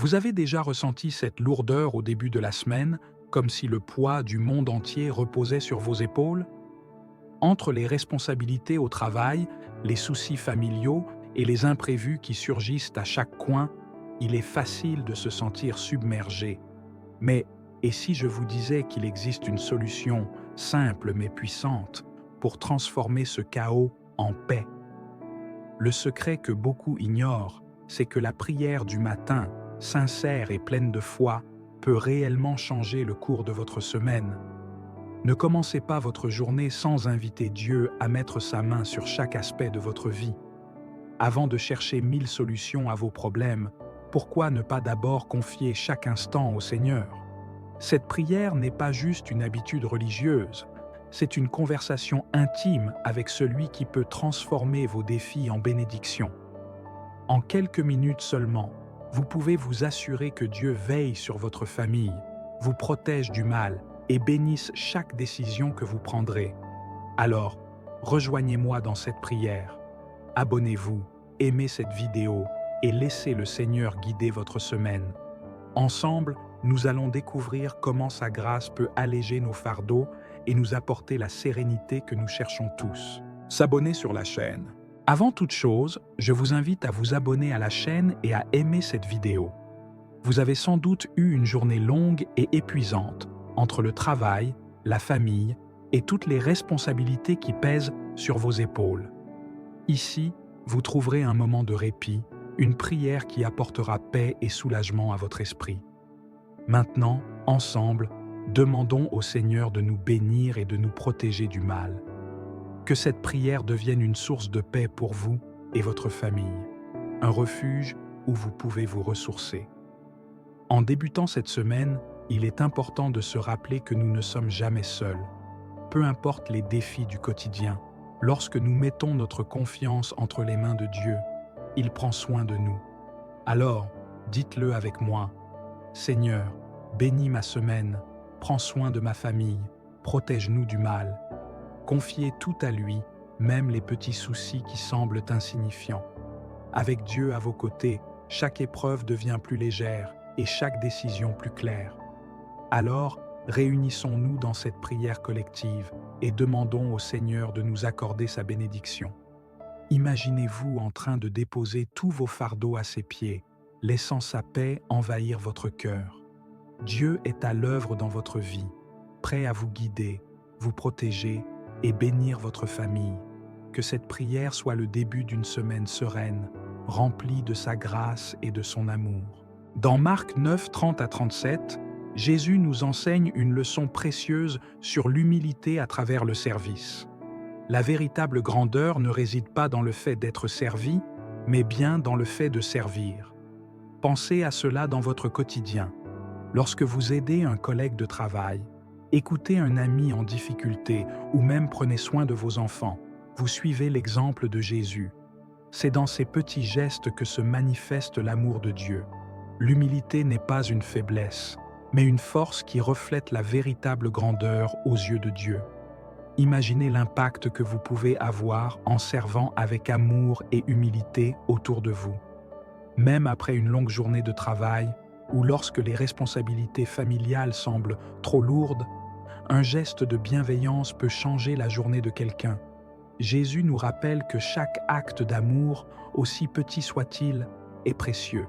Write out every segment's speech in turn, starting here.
Vous avez déjà ressenti cette lourdeur au début de la semaine, comme si le poids du monde entier reposait sur vos épaules? Entre les responsabilités au travail, les soucis familiaux et les imprévus qui surgissent à chaque coin, il est facile de se sentir submergé. Mais et si je vous disais qu'il existe une solution simple mais puissante pour transformer ce chaos en paix? Le secret que beaucoup ignorent, c'est que la prière du matin, sincère et pleine de foi, peut réellement changer le cours de votre semaine. Ne commencez pas votre journée sans inviter Dieu à mettre sa main sur chaque aspect de votre vie. Avant de chercher 1000 solutions à vos problèmes, pourquoi ne pas d'abord confier chaque instant au Seigneur? Cette prière n'est pas juste une habitude religieuse, c'est une conversation intime avec celui qui peut transformer vos défis en bénédictions. En quelques minutes seulement, vous pouvez vous assurer que Dieu veille sur votre famille, vous protège du mal et bénisse chaque décision que vous prendrez. Alors, rejoignez-moi dans cette prière. Abonnez-vous, aimez cette vidéo et laissez le Seigneur guider votre semaine. Ensemble, nous allons découvrir comment sa grâce peut alléger nos fardeaux et nous apporter la sérénité que nous cherchons tous. S'abonner sur la chaîne. Avant toute chose, je vous invite à vous abonner à la chaîne et à aimer cette vidéo. Vous avez sans doute eu une journée longue et épuisante entre le travail, la famille et toutes les responsabilités qui pèsent sur vos épaules. Ici, vous trouverez un moment de répit, une prière qui apportera paix et soulagement à votre esprit. Maintenant, ensemble, demandons au Seigneur de nous bénir et de nous protéger du mal. Que cette prière devienne une source de paix pour vous et votre famille, un refuge où vous pouvez vous ressourcer. En débutant cette semaine, il est important de se rappeler que nous ne sommes jamais seuls. Peu importe les défis du quotidien, lorsque nous mettons notre confiance entre les mains de Dieu, il prend soin de nous. Alors, dites-le avec moi: Seigneur, bénis ma semaine, prends soin de ma famille, protège-nous du mal. Confiez tout à lui, même les petits soucis qui semblent insignifiants. Avec Dieu à vos côtés, chaque épreuve devient plus légère et chaque décision plus claire. Alors, réunissons-nous dans cette prière collective et demandons au Seigneur de nous accorder sa bénédiction. Imaginez-vous en train de déposer tous vos fardeaux à ses pieds, laissant sa paix envahir votre cœur. Dieu est à l'œuvre dans votre vie, prêt à vous guider, vous protéger et bénir votre famille. Que cette prière soit le début d'une semaine sereine, remplie de sa grâce et de son amour. Dans Marc 9, 30 à 37, Jésus nous enseigne une leçon précieuse sur l'humilité à travers le service. La véritable grandeur ne réside pas dans le fait d'être servi, mais bien dans le fait de servir. Pensez à cela dans votre quotidien. Lorsque vous aidez un collègue de travail, écoutez un ami en difficulté ou même prenez soin de vos enfants, vous suivez l'exemple de Jésus. C'est dans ces petits gestes que se manifeste l'amour de Dieu. L'humilité n'est pas une faiblesse, mais une force qui reflète la véritable grandeur aux yeux de Dieu. Imaginez l'impact que vous pouvez avoir en servant avec amour et humilité autour de vous. Même après une longue journée de travail, ou lorsque les responsabilités familiales semblent trop lourdes, un geste de bienveillance peut changer la journée de quelqu'un. Jésus nous rappelle que chaque acte d'amour, aussi petit soit-il, est précieux.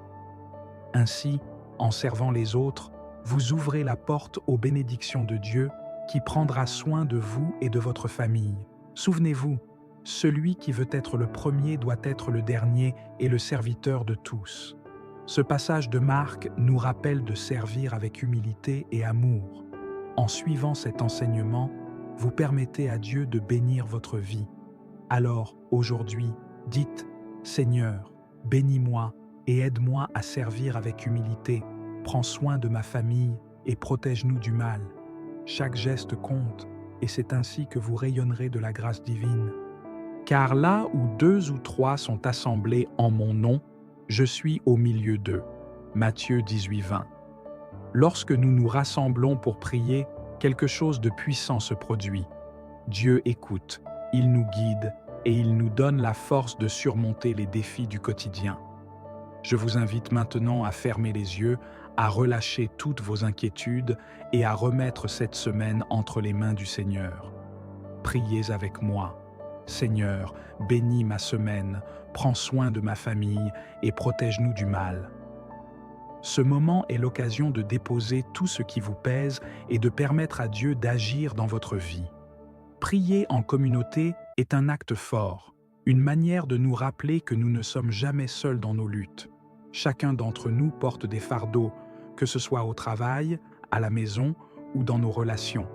Ainsi, en servant les autres, vous ouvrez la porte aux bénédictions de Dieu qui prendra soin de vous et de votre famille. Souvenez-vous, celui qui veut être le premier doit être le dernier et le serviteur de tous. Ce passage de Marc nous rappelle de servir avec humilité et amour. En suivant cet enseignement, vous permettez à Dieu de bénir votre vie. Alors, aujourd'hui, dites « Seigneur, bénis-moi et aide-moi à servir avec humilité. Prends soin de ma famille et protège-nous du mal. » Chaque geste compte, et c'est ainsi que vous rayonnerez de la grâce divine. Car là où 2 ou 3 sont assemblés en mon nom, je suis au milieu d'eux. Matthieu 18, 20. Lorsque nous nous rassemblons pour prier, quelque chose de puissant se produit. Dieu écoute, il nous guide et il nous donne la force de surmonter les défis du quotidien. Je vous invite maintenant à fermer les yeux, à relâcher toutes vos inquiétudes et à remettre cette semaine entre les mains du Seigneur. Priez avec moi. Seigneur, bénis ma semaine, prends soin de ma famille et protège-nous du mal. Ce moment est l'occasion de déposer tout ce qui vous pèse et de permettre à Dieu d'agir dans votre vie. Prier en communauté est un acte fort, une manière de nous rappeler que nous ne sommes jamais seuls dans nos luttes. Chacun d'entre nous porte des fardeaux, que ce soit au travail, à la maison ou dans nos relations.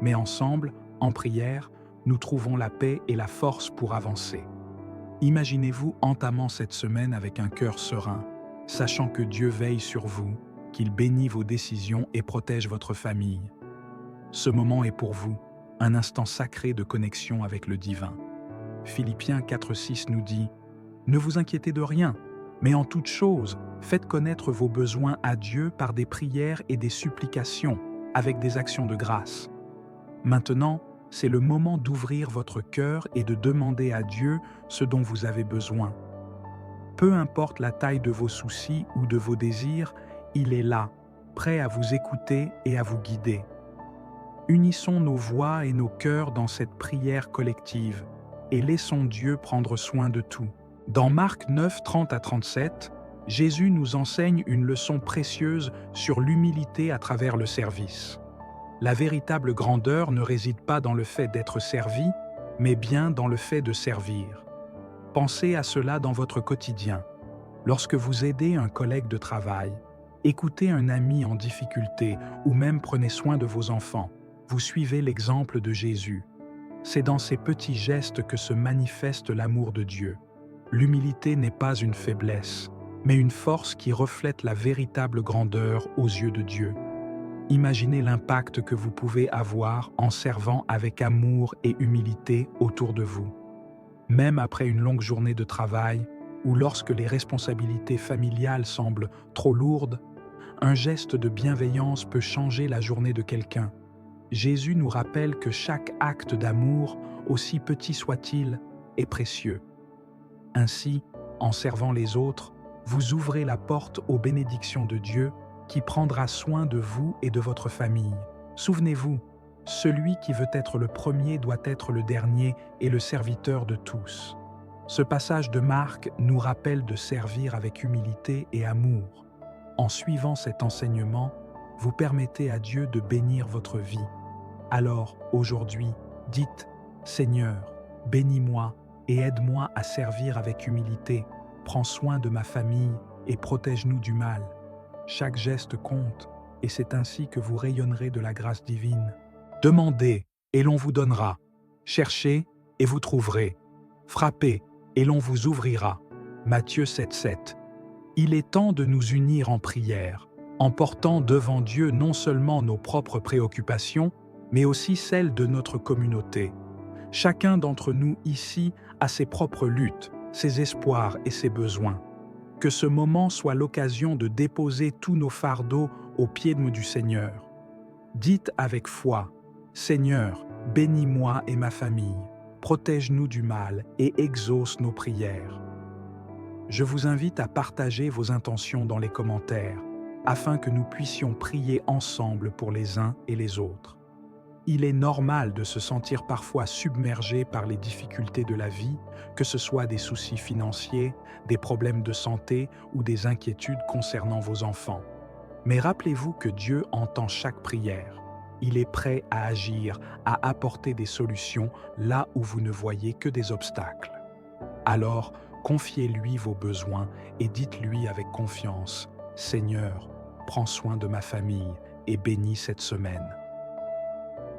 Mais ensemble, en prière, nous trouvons la paix et la force pour avancer. Imaginez-vous entamant cette semaine avec un cœur serein, sachant que Dieu veille sur vous, qu'il bénit vos décisions et protège votre famille. Ce moment est pour vous, un instant sacré de connexion avec le divin. Philippiens 4,6 nous dit « Ne vous inquiétez de rien, mais en toute chose, faites connaître vos besoins à Dieu par des prières et des supplications, avec des actions de grâce. » Maintenant, c'est le moment d'ouvrir votre cœur et de demander à Dieu ce dont vous avez besoin. Peu importe la taille de vos soucis ou de vos désirs, il est là, prêt à vous écouter et à vous guider. Unissons nos voix et nos cœurs dans cette prière collective et laissons Dieu prendre soin de tout. Dans Marc 9, 30 à 37, Jésus nous enseigne une leçon précieuse sur l'humilité à travers le service. La véritable grandeur ne réside pas dans le fait d'être servi, mais bien dans le fait de servir. Pensez à cela dans votre quotidien. Lorsque vous aidez un collègue de travail, écoutez un ami en difficulté ou même prenez soin de vos enfants, vous suivez l'exemple de Jésus. C'est dans ces petits gestes que se manifeste l'amour de Dieu. L'humilité n'est pas une faiblesse, mais une force qui reflète la véritable grandeur aux yeux de Dieu. Imaginez l'impact que vous pouvez avoir en servant avec amour et humilité autour de vous. Même après une longue journée de travail, ou lorsque les responsabilités familiales semblent trop lourdes, un geste de bienveillance peut changer la journée de quelqu'un. Jésus nous rappelle que chaque acte d'amour, aussi petit soit-il, est précieux. Ainsi, en servant les autres, vous ouvrez la porte aux bénédictions de Dieu qui prendra soin de vous et de votre famille. Souvenez-vous, celui qui veut être le premier doit être le dernier et le serviteur de tous. Ce passage de Marc nous rappelle de servir avec humilité et amour. En suivant cet enseignement, vous permettez à Dieu de bénir votre vie. Alors, aujourd'hui, dites « Seigneur, bénis-moi et aide-moi à servir avec humilité. Prends soin de ma famille et protège-nous du mal. » Chaque geste compte, et c'est ainsi que vous rayonnerez de la grâce divine. Demandez, et l'on vous donnera. Cherchez, et vous trouverez. Frappez, et l'on vous ouvrira. Matthieu 7,7. Il est temps de nous unir en prière, en portant devant Dieu non seulement nos propres préoccupations, mais aussi celles de notre communauté. Chacun d'entre nous ici a ses propres luttes, ses espoirs et ses besoins. Que ce moment soit l'occasion de déposer tous nos fardeaux aux pieds du Seigneur. Dites avec foi, « Seigneur, bénis-moi et ma famille, protège-nous du mal et exauce nos prières. » Je vous invite à partager vos intentions dans les commentaires, afin que nous puissions prier ensemble pour les uns et les autres. Il est normal de se sentir parfois submergé par les difficultés de la vie, que ce soit des soucis financiers, des problèmes de santé ou des inquiétudes concernant vos enfants. Mais rappelez-vous que Dieu entend chaque prière. Il est prêt à agir, à apporter des solutions là où vous ne voyez que des obstacles. Alors, confiez-lui vos besoins et dites-lui avec confiance, « Seigneur, prends soin de ma famille et bénis cette semaine. »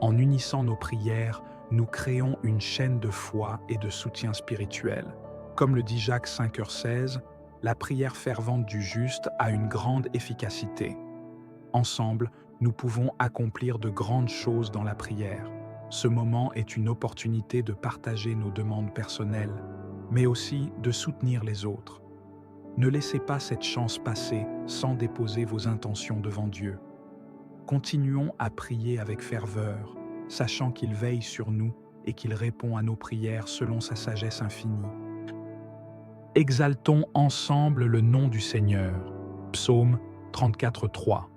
En unissant nos prières, nous créons une chaîne de foi et de soutien spirituel. Comme le dit Jacques 5h16, la prière fervente du juste a une grande efficacité. Ensemble, nous pouvons accomplir de grandes choses dans la prière. Ce moment est une opportunité de partager nos demandes personnelles, mais aussi de soutenir les autres. Ne laissez pas cette chance passer sans déposer vos intentions devant Dieu. Continuons à prier avec ferveur, sachant qu'il veille sur nous et qu'il répond à nos prières selon sa sagesse infinie. Exaltons ensemble le nom du Seigneur. Psaume 34:3.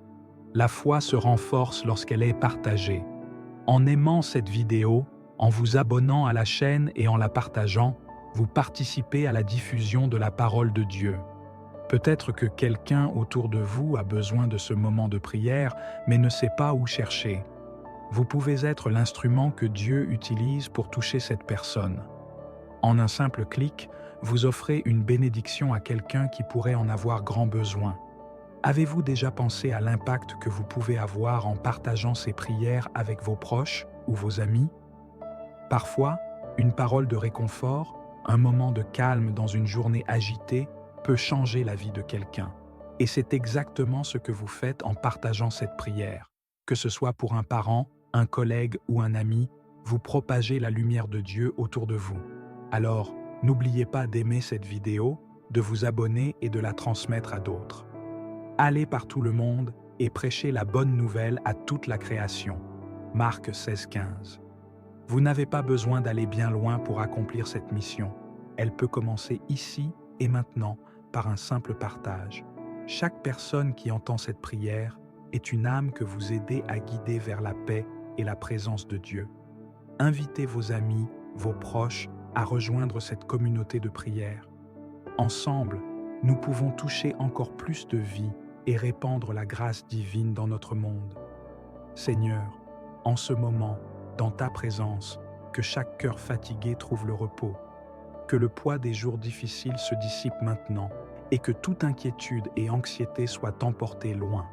La foi se renforce lorsqu'elle est partagée. En aimant cette vidéo, en vous abonnant à la chaîne et en la partageant, vous participez à la diffusion de la parole de Dieu. Peut-être que quelqu'un autour de vous a besoin de ce moment de prière, mais ne sait pas où chercher. Vous pouvez être l'instrument que Dieu utilise pour toucher cette personne. En un simple clic, vous offrez une bénédiction à quelqu'un qui pourrait en avoir grand besoin. Avez-vous déjà pensé à l'impact que vous pouvez avoir en partageant ces prières avec vos proches ou vos amis? Parfois, une parole de réconfort, un moment de calme dans une journée agitée peut changer la vie de quelqu'un. Et c'est exactement ce que vous faites en partageant cette prière. Que ce soit pour un parent, un collègue ou un ami, vous propagez la lumière de Dieu autour de vous. Alors, n'oubliez pas d'aimer cette vidéo, de vous abonner et de la transmettre à d'autres. Allez par tout le monde et prêchez la bonne nouvelle à toute la création. Marc 16:15. Vous n'avez pas besoin d'aller bien loin pour accomplir cette mission. Elle peut commencer ici et maintenant par un simple partage. Chaque personne qui entend cette prière est une âme que vous aidez à guider vers la paix et la présence de Dieu. Invitez vos amis, vos proches à rejoindre cette communauté de prière. Ensemble, nous pouvons toucher encore plus de vies et répandre la grâce divine dans notre monde. Seigneur, en ce moment, dans ta présence, que chaque cœur fatigué trouve le repos, que le poids des jours difficiles se dissipe maintenant et que toute inquiétude et anxiété soient emportées loin.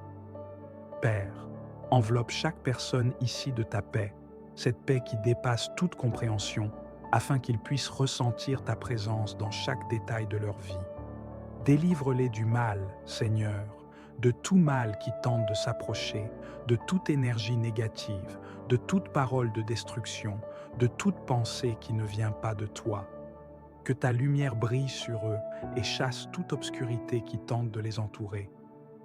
Père, enveloppe chaque personne ici de ta paix, cette paix qui dépasse toute compréhension, afin qu'ils puissent ressentir ta présence dans chaque détail de leur vie. Délivre-les du mal, Seigneur, de tout mal qui tente de s'approcher, de toute énergie négative, de toute parole de destruction, de toute pensée qui ne vient pas de toi. Que ta lumière brille sur eux et chasse toute obscurité qui tente de les entourer.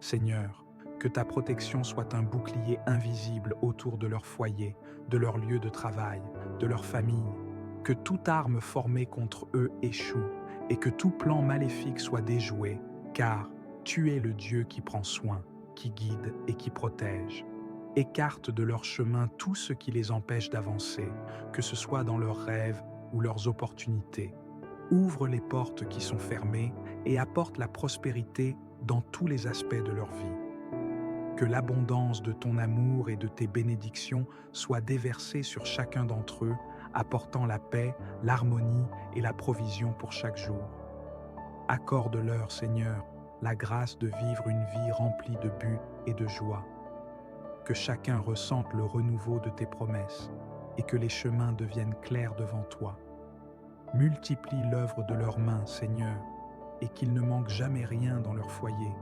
Seigneur, que ta protection soit un bouclier invisible autour de leur foyer, de leur lieu de travail, de leur famille. Que toute arme formée contre eux échoue et que tout plan maléfique soit déjoué, car tu es le Dieu qui prend soin, qui guide et qui protège. Écarte de leur chemin tout ce qui les empêche d'avancer, que ce soit dans leurs rêves ou leurs opportunités. Ouvre les portes qui sont fermées et apporte la prospérité dans tous les aspects de leur vie. Que l'abondance de ton amour et de tes bénédictions soit déversée sur chacun d'entre eux, apportant la paix, l'harmonie et la provision pour chaque jour. Accorde-leur, Seigneur, la grâce de vivre une vie remplie de buts et de joie. Que chacun ressente le renouveau de tes promesses et que les chemins deviennent clairs devant toi. Multiplie l'œuvre de leurs mains, Seigneur, et qu'il ne manque jamais rien dans leur foyer.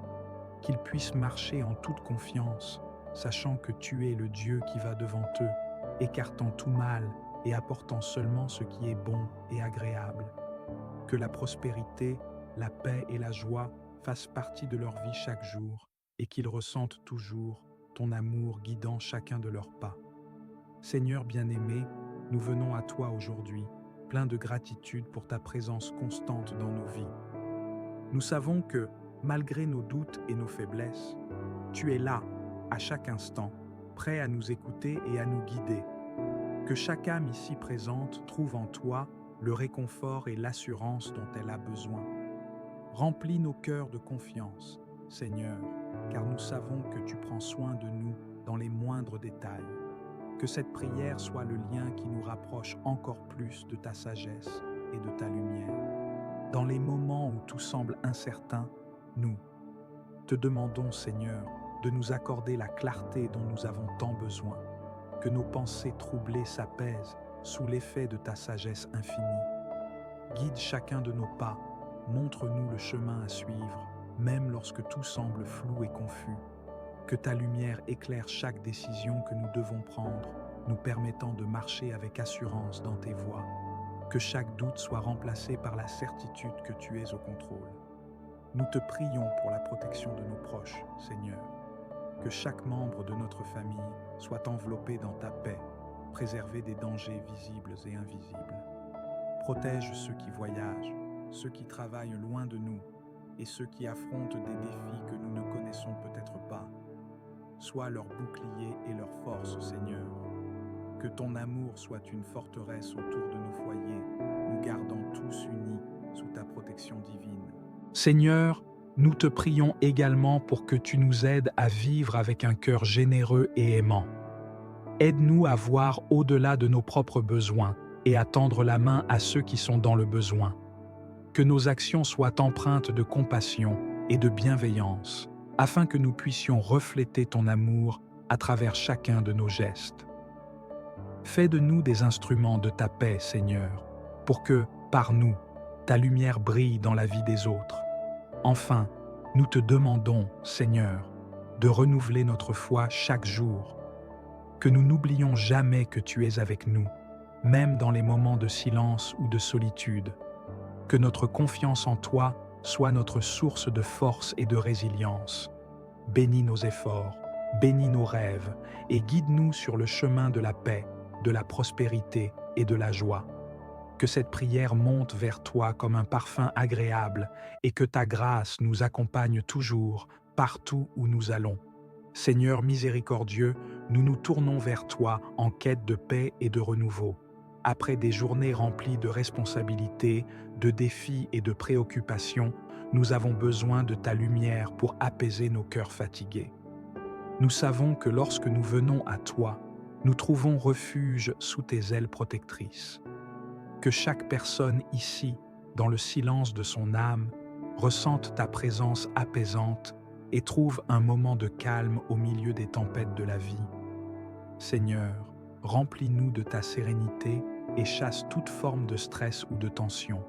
Qu'ils puissent marcher en toute confiance, sachant que tu es le Dieu qui va devant eux, écartant tout mal et apportant seulement ce qui est bon et agréable. Que la prospérité, la paix et la joie fassent partie de leur vie chaque jour et qu'ils ressentent toujours ton amour guidant chacun de leurs pas. Seigneur bien-aimé, nous venons à toi aujourd'hui, pleins de gratitude pour ta présence constante dans nos vies. Nous savons que, malgré nos doutes et nos faiblesses, tu es là, à chaque instant, prêt à nous écouter et à nous guider. Que chaque âme ici présente trouve en toi le réconfort et l'assurance dont elle a besoin. Remplis nos cœurs de confiance, Seigneur, car nous savons que tu prends soin de nous dans les moindres détails. Que cette prière soit le lien qui nous rapproche encore plus de ta sagesse et de ta lumière. Dans les moments où tout semble incertain, nous te demandons, Seigneur, de nous accorder la clarté dont nous avons tant besoin. Que nos pensées troublées s'apaisent sous l'effet de ta sagesse infinie. Guide chacun de nos pas, montre-nous le chemin à suivre, même lorsque tout semble flou et confus. Que ta lumière éclaire chaque décision que nous devons prendre, nous permettant de marcher avec assurance dans tes voies. Que chaque doute soit remplacé par la certitude que tu es au contrôle. Nous te prions pour la protection de nos proches, Seigneur. Que chaque membre de notre famille soit enveloppé dans ta paix, préservé des dangers visibles et invisibles. Protège ceux qui voyagent, ceux qui travaillent loin de nous et ceux qui affrontent des défis que nous ne connaissons peut-être pas. Sois leur bouclier et leur force, Seigneur. Que ton amour soit une forteresse autour de nos foyers, nous gardant tous unis sous ta protection divine. Seigneur, nous te prions également pour que tu nous aides à vivre avec un cœur généreux et aimant. Aide-nous à voir au-delà de nos propres besoins et à tendre la main à ceux qui sont dans le besoin. Que nos actions soient empreintes de compassion et de bienveillance, afin que nous puissions refléter ton amour à travers chacun de nos gestes. Fais de nous des instruments de ta paix, Seigneur, pour que, par nous, ta lumière brille dans la vie des autres. Enfin, nous te demandons, Seigneur, de renouveler notre foi chaque jour, que nous n'oublions jamais que tu es avec nous, même dans les moments de silence ou de solitude. Que notre confiance en toi soit notre source de force et de résilience. Bénis nos efforts, bénis nos rêves et guide-nous sur le chemin de la paix, de la prospérité et de la joie. Que cette prière monte vers toi comme un parfum agréable et que ta grâce nous accompagne toujours, partout où nous allons. Seigneur miséricordieux, nous nous tournons vers toi en quête de paix et de renouveau. Après des journées remplies de responsabilités, de défis et de préoccupations, nous avons besoin de ta lumière pour apaiser nos cœurs fatigués. Nous savons que lorsque nous venons à toi, nous trouvons refuge sous tes ailes protectrices. Que chaque personne ici, dans le silence de son âme, ressente ta présence apaisante et trouve un moment de calme au milieu des tempêtes de la vie. Seigneur, remplis-nous de ta sérénité et chasse toute forme de stress ou de tension.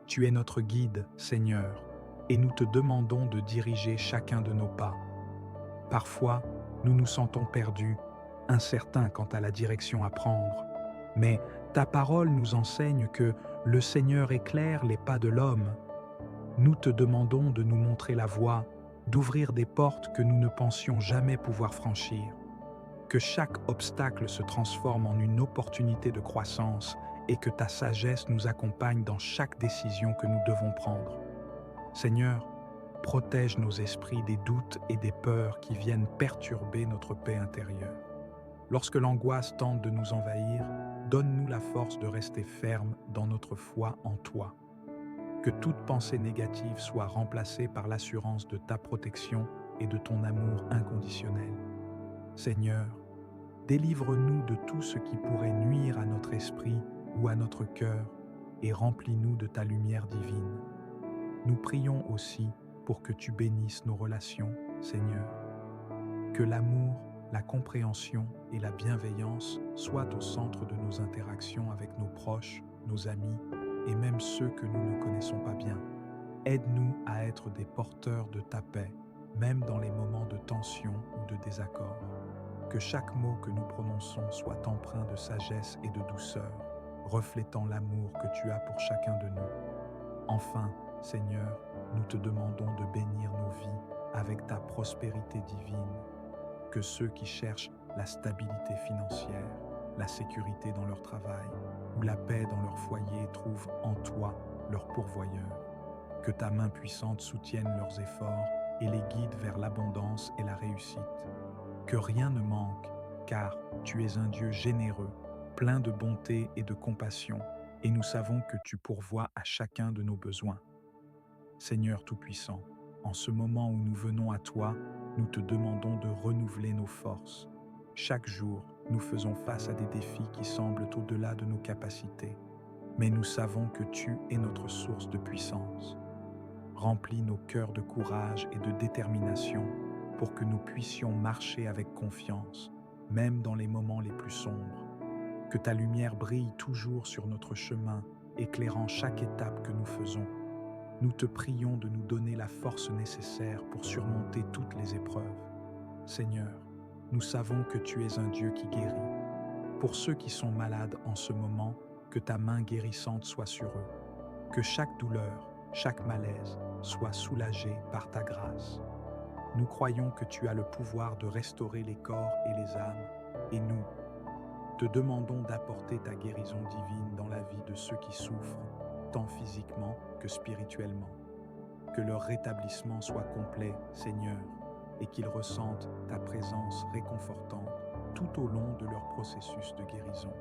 Tu es notre guide, Seigneur, et nous te demandons de diriger chacun de nos pas. Parfois, nous nous sentons perdus, incertains quant à la direction à prendre. Mais ta parole nous enseigne que le Seigneur éclaire les pas de l'homme. Nous te demandons de nous montrer la voie, d'ouvrir des portes que nous ne pensions jamais pouvoir franchir. Que chaque obstacle se transforme en une opportunité de croissance et que ta sagesse nous accompagne dans chaque décision que nous devons prendre. Seigneur, protège nos esprits des doutes et des peurs qui viennent perturber notre paix intérieure. Lorsque l'angoisse tente de nous envahir, donne-nous la force de rester ferme dans notre foi en toi. Que toute pensée négative soit remplacée par l'assurance de ta protection et de ton amour inconditionnel. Seigneur, délivre-nous de tout ce qui pourrait nuire à notre esprit ou à notre cœur et remplis-nous de ta lumière divine. Nous prions aussi pour que tu bénisses nos relations, Seigneur. Que l'amour, la compréhension et la bienveillance soient au centre de nos interactions avec nos proches, nos amis et même ceux que nous ne connaissons pas bien. Aide-nous à être des porteurs de ta paix, même dans les moments de tension ou de désaccord. Que chaque mot que nous prononçons soit empreint de sagesse et de douceur, reflétant l'amour que tu as pour chacun de nous. Enfin, Seigneur, nous te demandons de bénir nos vies avec ta prospérité divine. Que ceux qui cherchent la stabilité financière, la sécurité dans leur travail ou la paix dans leur foyer trouvent en toi leur pourvoyeur. Que ta main puissante soutienne leurs efforts et les guide vers l'abondance et la réussite. Que rien ne manque, car tu es un Dieu généreux, plein de bonté et de compassion, et nous savons que tu pourvois à chacun de nos besoins. Seigneur Tout-Puissant, en ce moment où nous venons à toi, nous te demandons de renouveler nos forces. Chaque jour, nous faisons face à des défis qui semblent au-delà de nos capacités, mais nous savons que tu es notre source de puissance. Remplis nos cœurs de courage et de détermination pour que nous puissions marcher avec confiance, même dans les moments les plus sombres. Que ta lumière brille toujours sur notre chemin, éclairant chaque étape que nous faisons. Nous te prions de nous donner la force nécessaire pour surmonter toutes les épreuves. Seigneur, nous savons que tu es un Dieu qui guérit. Pour ceux qui sont malades en ce moment, que ta main guérissante soit sur eux. Que chaque douleur, chaque malaise soit soulagé par ta grâce. Nous croyons que tu as le pouvoir de restaurer les corps et les âmes, et nous te demandons d'apporter ta guérison divine dans la vie de ceux qui souffrent. tant physiquement que spirituellement. Que leur rétablissement soit complet, Seigneur, et qu'ils ressentent ta présence réconfortante tout au long de leur processus de guérison.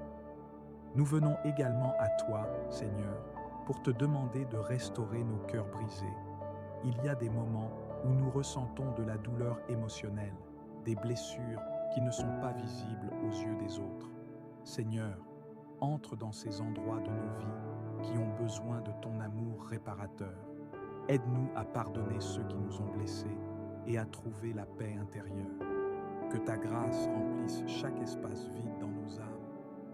Nous venons également à toi, Seigneur, pour te demander de restaurer nos cœurs brisés. Il y a des moments où nous ressentons de la douleur émotionnelle, des blessures qui ne sont pas visibles aux yeux des autres. Seigneur, entre dans ces endroits de nos vies qui ont besoin de ton amour réparateur. Aide-nous à pardonner ceux qui nous ont blessés et à trouver la paix intérieure. Que ta grâce remplisse chaque espace vide dans nos âmes,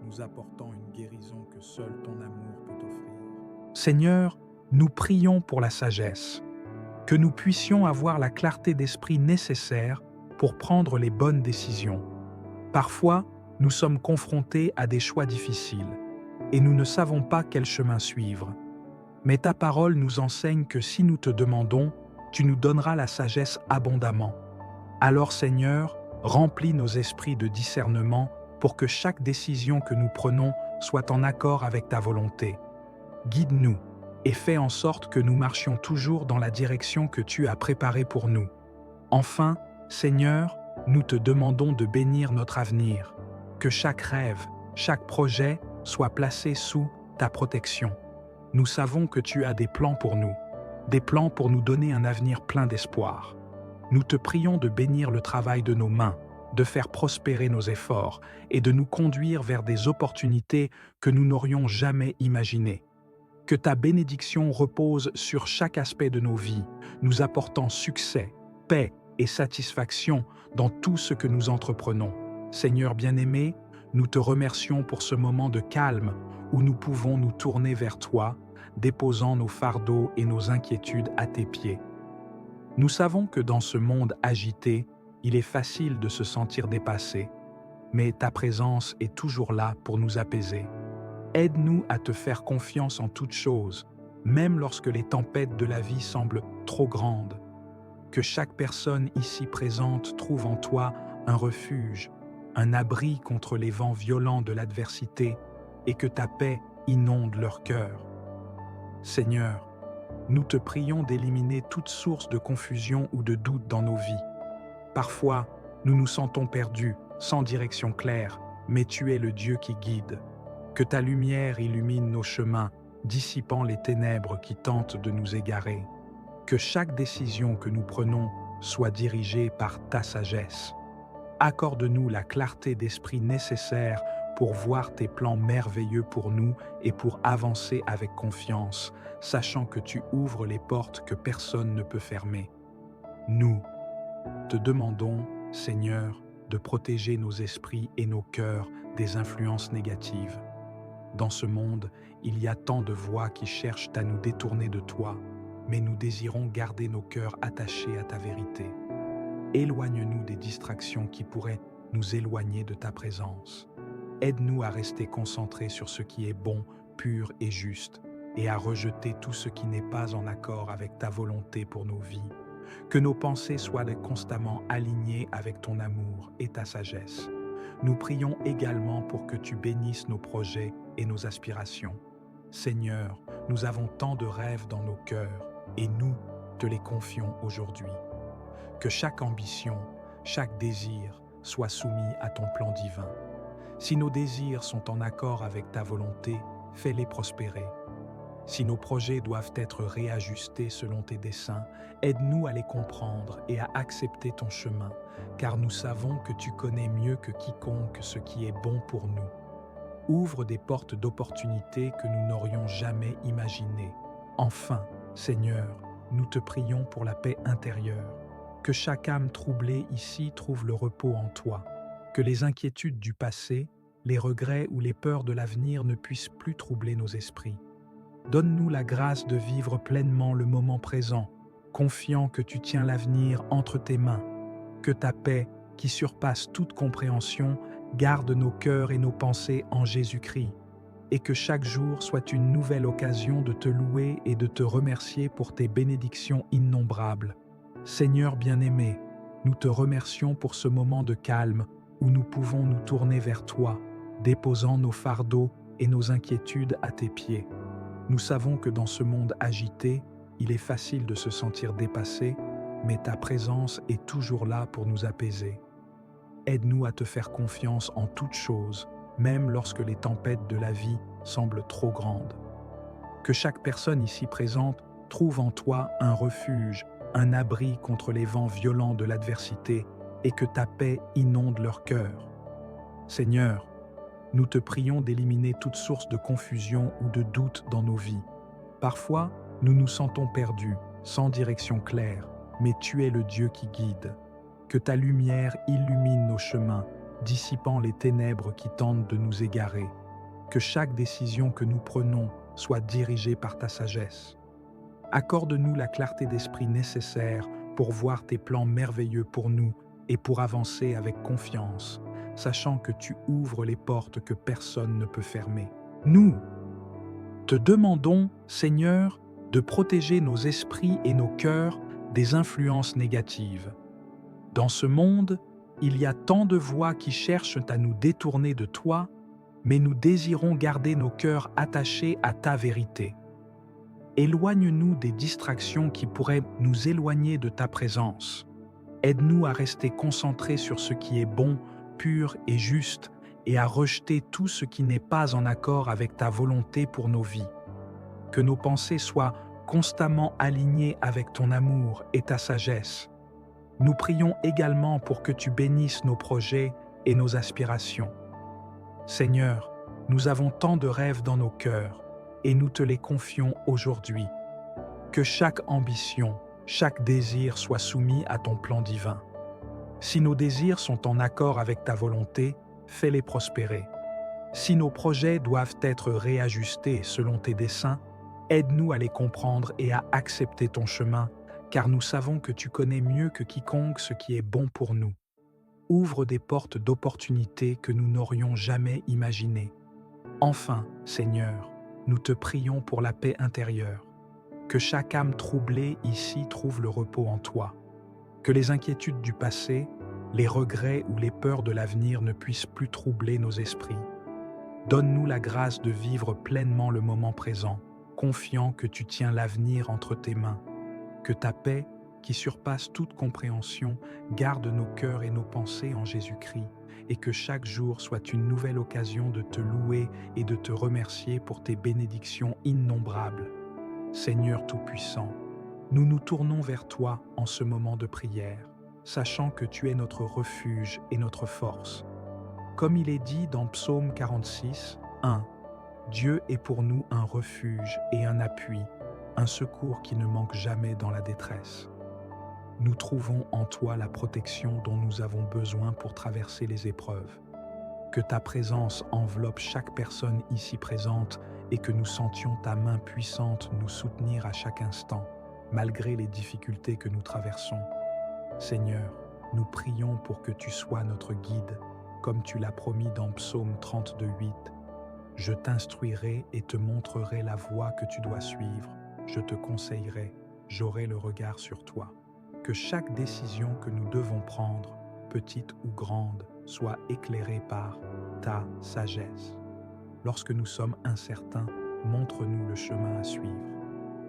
nous apportant une guérison que seul ton amour peut offrir. Seigneur, nous prions pour la sagesse, que nous puissions avoir la clarté d'esprit nécessaire pour prendre les bonnes décisions. Parfois, nous sommes confrontés à des choix difficiles et nous ne savons pas quel chemin suivre. Mais ta parole nous enseigne que si nous te demandons, tu nous donneras la sagesse abondamment. Alors Seigneur, remplis nos esprits de discernement pour que chaque décision que nous prenons soit en accord avec ta volonté. Guide-nous et fais en sorte que nous marchions toujours dans la direction que tu as préparée pour nous. Enfin, Seigneur, nous te demandons de bénir notre avenir, que chaque rêve, chaque projet soit placé sous ta protection. Nous savons que tu as des plans pour nous donner un avenir plein d'espoir. Nous te prions de bénir le travail de nos mains, de faire prospérer nos efforts et de nous conduire vers des opportunités que nous n'aurions jamais imaginées. Que ta bénédiction repose sur chaque aspect de nos vies, nous apportant succès, paix et satisfaction dans tout ce que nous entreprenons. Seigneur bien-aimé, nous te remercions pour ce moment de calme où nous pouvons nous tourner vers toi, déposant nos fardeaux et nos inquiétudes à tes pieds. Nous savons que dans ce monde agité, il est facile de se sentir dépassé, mais ta présence est toujours là pour nous apaiser. Aide-nous à te faire confiance en toutes choses, même lorsque les tempêtes de la vie semblent trop grandes. Que chaque personne ici présente trouve en toi un refuge, un abri contre les vents violents de l'adversité et que ta paix inonde leur cœur. Seigneur, nous te prions d'éliminer toute source de confusion ou de doute dans nos vies. Parfois, nous nous sentons perdus, sans direction claire, mais tu es le Dieu qui guide. Que ta lumière illumine nos chemins, dissipant les ténèbres qui tentent de nous égarer. Que chaque décision que nous prenons soit dirigée par ta sagesse. Accorde-nous la clarté d'esprit nécessaire pour voir tes plans merveilleux pour nous et pour avancer avec confiance, sachant que tu ouvres les portes que personne ne peut fermer. Nous te demandons, Seigneur, de protéger nos esprits et nos cœurs des influences négatives. Dans ce monde, il y a tant de voix qui cherchent à nous détourner de toi, mais nous désirons garder nos cœurs attachés à ta vérité. Éloigne-nous des distractions qui pourraient nous éloigner de ta présence. Aide-nous à rester concentrés sur ce qui est bon, pur et juste, et à rejeter tout ce qui n'est pas en accord avec ta volonté pour nos vies. Que nos pensées soient constamment alignées avec ton amour et ta sagesse. Nous prions également pour que tu bénisses nos projets et nos aspirations. Seigneur, nous avons tant de rêves dans nos cœurs et nous te les confions aujourd'hui. Que chaque ambition, chaque désir soit soumis à ton plan divin. Si nos désirs sont en accord avec ta volonté, fais-les prospérer. Si nos projets doivent être réajustés selon tes desseins, aide-nous à les comprendre et à accepter ton chemin, car nous savons que tu connais mieux que quiconque ce qui est bon pour nous. Ouvre des portes d'opportunités que nous n'aurions jamais imaginées. Enfin, Seigneur, nous te prions pour la paix intérieure. Que chaque âme troublée ici trouve le repos en toi. Que les inquiétudes du passé, les regrets ou les peurs de l'avenir ne puissent plus troubler nos esprits. Donne-nous la grâce de vivre pleinement le moment présent, confiant que tu tiens l'avenir entre tes mains. Que ta paix, qui surpasse toute compréhension, garde nos cœurs et nos pensées en Jésus-Christ, et que chaque jour soit une nouvelle occasion de te louer et de te remercier pour tes bénédictions innombrables. Seigneur bien-aimé, nous te remercions pour ce moment de calme où nous pouvons nous tourner vers toi, déposant nos fardeaux et nos inquiétudes à tes pieds. Nous savons que dans ce monde agité, il est facile de se sentir dépassé, mais ta présence est toujours là pour nous apaiser. Aide-nous à te faire confiance en toutes choses, même lorsque les tempêtes de la vie semblent trop grandes. Que chaque personne ici présente trouve en toi un refuge, un abri contre les vents violents de l'adversité et que ta paix inonde leur cœur. Seigneur, nous te prions d'éliminer toute source de confusion ou de doute dans nos vies. Parfois, nous nous sentons perdus, sans direction claire, mais tu es le Dieu qui guide. Que ta lumière illumine nos chemins, dissipant les ténèbres qui tentent de nous égarer. Que chaque décision que nous prenons soit dirigée par ta sagesse. Accorde-nous la clarté d'esprit nécessaire pour voir tes plans merveilleux pour nous et pour avancer avec confiance, sachant que tu ouvres les portes que personne ne peut fermer. Nous te demandons, Seigneur, de protéger nos esprits et nos cœurs des influences négatives. Dans ce monde, il y a tant de voix qui cherchent à nous détourner de toi, mais nous désirons garder nos cœurs attachés à ta vérité. Éloigne-nous des distractions qui pourraient nous éloigner de ta présence. Aide-nous à rester concentrés sur ce qui est bon, pur et juste, et à rejeter tout ce qui n'est pas en accord avec ta volonté pour nos vies. Que nos pensées soient constamment alignées avec ton amour et ta sagesse. Nous prions également pour que tu bénisses nos projets et nos aspirations. Seigneur, nous avons tant de rêves dans nos cœurs et nous te les confions aujourd'hui. Que chaque ambition, chaque désir soit soumis à ton plan divin. Si nos désirs sont en accord avec ta volonté, fais-les prospérer. Si nos projets doivent être réajustés selon tes desseins, aide-nous à les comprendre et à accepter ton chemin, car nous savons que tu connais mieux que quiconque ce qui est bon pour nous. Ouvre des portes d'opportunités que nous n'aurions jamais imaginées. Enfin, Seigneur, nous te prions pour la paix intérieure. Que chaque âme troublée ici trouve le repos en toi. Que les inquiétudes du passé, les regrets ou les peurs de l'avenir ne puissent plus troubler nos esprits. Donne-nous la grâce de vivre pleinement le moment présent, confiant que tu tiens l'avenir entre tes mains. Que ta paix, qui surpasse toute compréhension, garde nos cœurs et nos pensées en Jésus-Christ, et que chaque jour soit une nouvelle occasion de te louer et de te remercier pour tes bénédictions innombrables. Seigneur Tout-Puissant, nous nous tournons vers toi en ce moment de prière, sachant que tu es notre refuge et notre force. Comme il est dit dans Psaume 46, 1, Dieu est pour nous un refuge et un appui, un secours qui ne manque jamais dans la détresse. Nous trouvons en toi la protection dont nous avons besoin pour traverser les épreuves. Que ta présence enveloppe chaque personne ici présente et que nous sentions ta main puissante nous soutenir à chaque instant, malgré les difficultés que nous traversons. Seigneur, nous prions pour que tu sois notre guide, comme tu l'as promis dans Psaume 32:8. Je t'instruirai et te montrerai la voie que tu dois suivre. Je te conseillerai, j'aurai le regard sur toi. Que chaque décision que nous devons prendre, petite ou grande, soit éclairée par ta sagesse. Lorsque nous sommes incertains, montre-nous le chemin à suivre.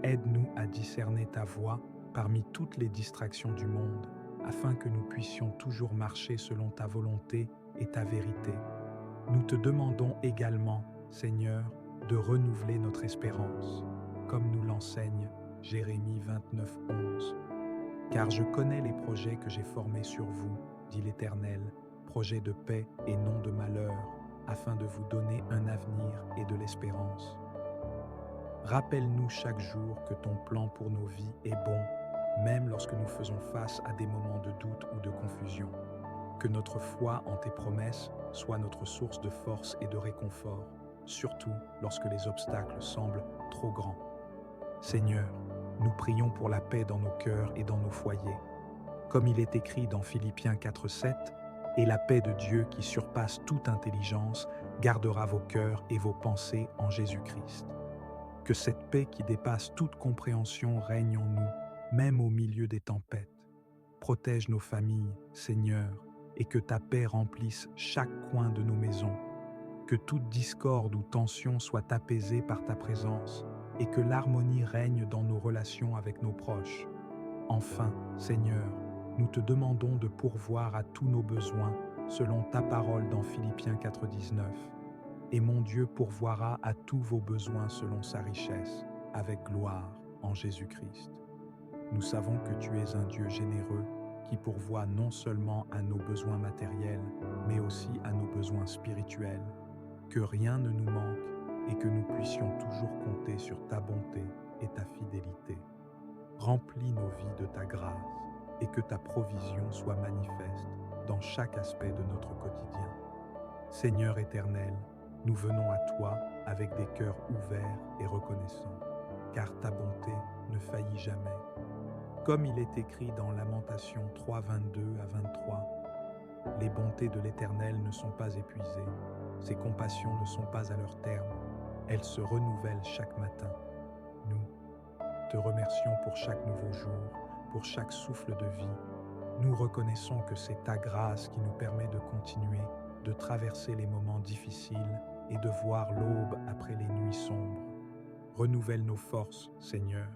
Aide-nous à discerner ta voie parmi toutes les distractions du monde, afin que nous puissions toujours marcher selon ta volonté et ta vérité. Nous te demandons également, Seigneur, de renouveler notre espérance, comme nous l'enseigne Jérémie 29:11. Car je connais les projets que j'ai formés sur vous, dit l'Éternel, projets de paix et non de malheur, afin de vous donner un avenir et de l'espérance. Rappelle-nous chaque jour que ton plan pour nos vies est bon, même lorsque nous faisons face à des moments de doute ou de confusion. Que notre foi en tes promesses soit notre source de force et de réconfort, surtout lorsque les obstacles semblent trop grands. Seigneur, nous prions pour la paix dans nos cœurs et dans nos foyers. Comme il est écrit dans Philippiens 4:7, « Et la paix de Dieu qui surpasse toute intelligence gardera vos cœurs et vos pensées en Jésus-Christ. » Que cette paix qui dépasse toute compréhension règne en nous, même au milieu des tempêtes. Protège nos familles, Seigneur, et que ta paix remplisse chaque coin de nos maisons. Que toute discorde ou tension soit apaisée par ta présence. et que l'harmonie règne dans nos relations avec nos proches. Enfin, Seigneur, nous te demandons de pourvoir à tous nos besoins selon ta parole dans Philippiens 4,19. Et mon Dieu pourvoira à tous vos besoins selon sa richesse, avec gloire en Jésus-Christ. Nous savons que tu es un Dieu généreux qui pourvoit non seulement à nos besoins matériels, mais aussi à nos besoins spirituels, que rien ne nous manque et que nous puissions toujours compter sur ta bonté et ta fidélité. Remplis nos vies de ta grâce et que ta provision soit manifeste dans chaque aspect de notre quotidien. Seigneur éternel, nous venons à toi avec des cœurs ouverts et reconnaissants, car ta bonté ne faillit jamais. Comme il est écrit dans Lamentation 3, 22 à 23, « Les bontés de l'Éternel ne sont pas épuisées, ses compassions ne sont pas à leur terme, elles se renouvellent chaque matin. » Nous te remercions pour chaque nouveau jour, pour chaque souffle de vie. Nous reconnaissons que c'est ta grâce qui nous permet de continuer, de traverser les moments difficiles et de voir l'aube après les nuits sombres. Renouvelle nos forces, Seigneur,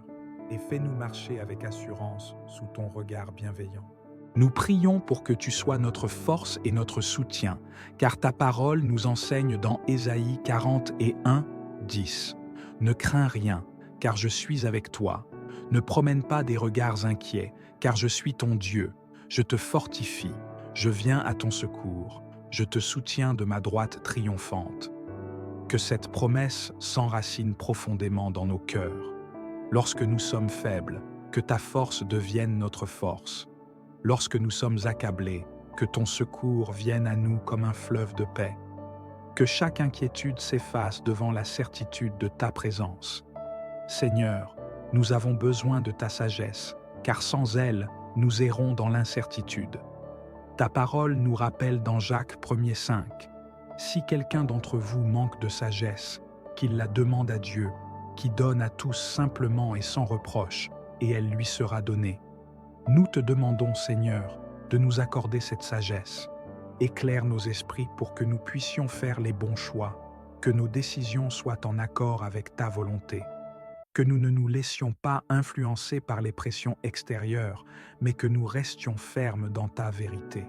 et fais-nous marcher avec assurance sous ton regard bienveillant. Nous prions pour que tu sois notre force et notre soutien, car ta parole nous enseigne dans Ésaïe 41, 10. Ne crains rien, car je suis avec toi. Ne promène pas des regards inquiets, car je suis ton Dieu. Je te fortifie, je viens à ton secours, je te soutiens de ma droite triomphante. Que cette promesse s'enracine profondément dans nos cœurs. Lorsque nous sommes faibles, que ta force devienne notre force. Lorsque nous sommes accablés, que ton secours vienne à nous comme un fleuve de paix. Que chaque inquiétude s'efface devant la certitude de ta présence. Seigneur, nous avons besoin de ta sagesse, car sans elle, nous errons dans l'incertitude. Ta parole nous rappelle dans Jacques 1,5 « Si quelqu'un d'entre vous manque de sagesse, qu'il la demande à Dieu, qui donne à tous simplement et sans reproche, et elle lui sera donnée. » Nous te demandons, Seigneur, de nous accorder cette sagesse. Éclaire nos esprits pour que nous puissions faire les bons choix, que nos décisions soient en accord avec ta volonté. Que nous ne nous laissions pas influencer par les pressions extérieures, mais que nous restions fermes dans ta vérité.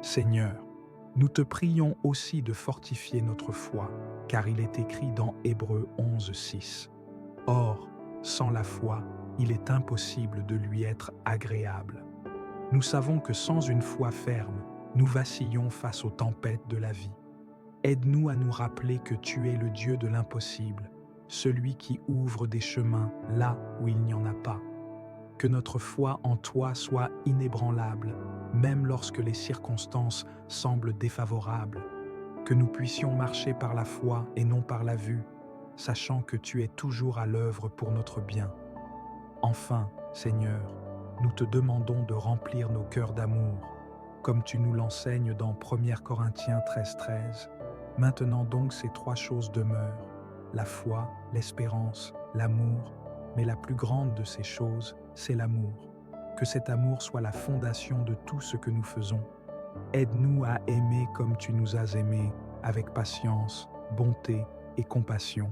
Seigneur, nous te prions aussi de fortifier notre foi, car il est écrit dans Hébreux 11, 6. Or, sans la foi, il est impossible de lui être agréable. Nous savons que sans une foi ferme, nous vacillons face aux tempêtes de la vie. Aide-nous à nous rappeler que tu es le Dieu de l'impossible, celui qui ouvre des chemins là où il n'y en a pas. Que notre foi en toi soit inébranlable, même lorsque les circonstances semblent défavorables. Que nous puissions marcher par la foi et non par la vue, sachant que tu es toujours à l'œuvre pour notre bien. Enfin, Seigneur, nous te demandons de remplir nos cœurs d'amour, comme tu nous l'enseignes dans 1 Corinthiens 13, 13. Maintenant donc ces trois choses demeurent, la foi, l'espérance, l'amour, mais la plus grande de ces choses, c'est l'amour. Que cet amour soit la fondation de tout ce que nous faisons. Aide-nous à aimer comme tu nous as aimés, avec patience, bonté et compassion.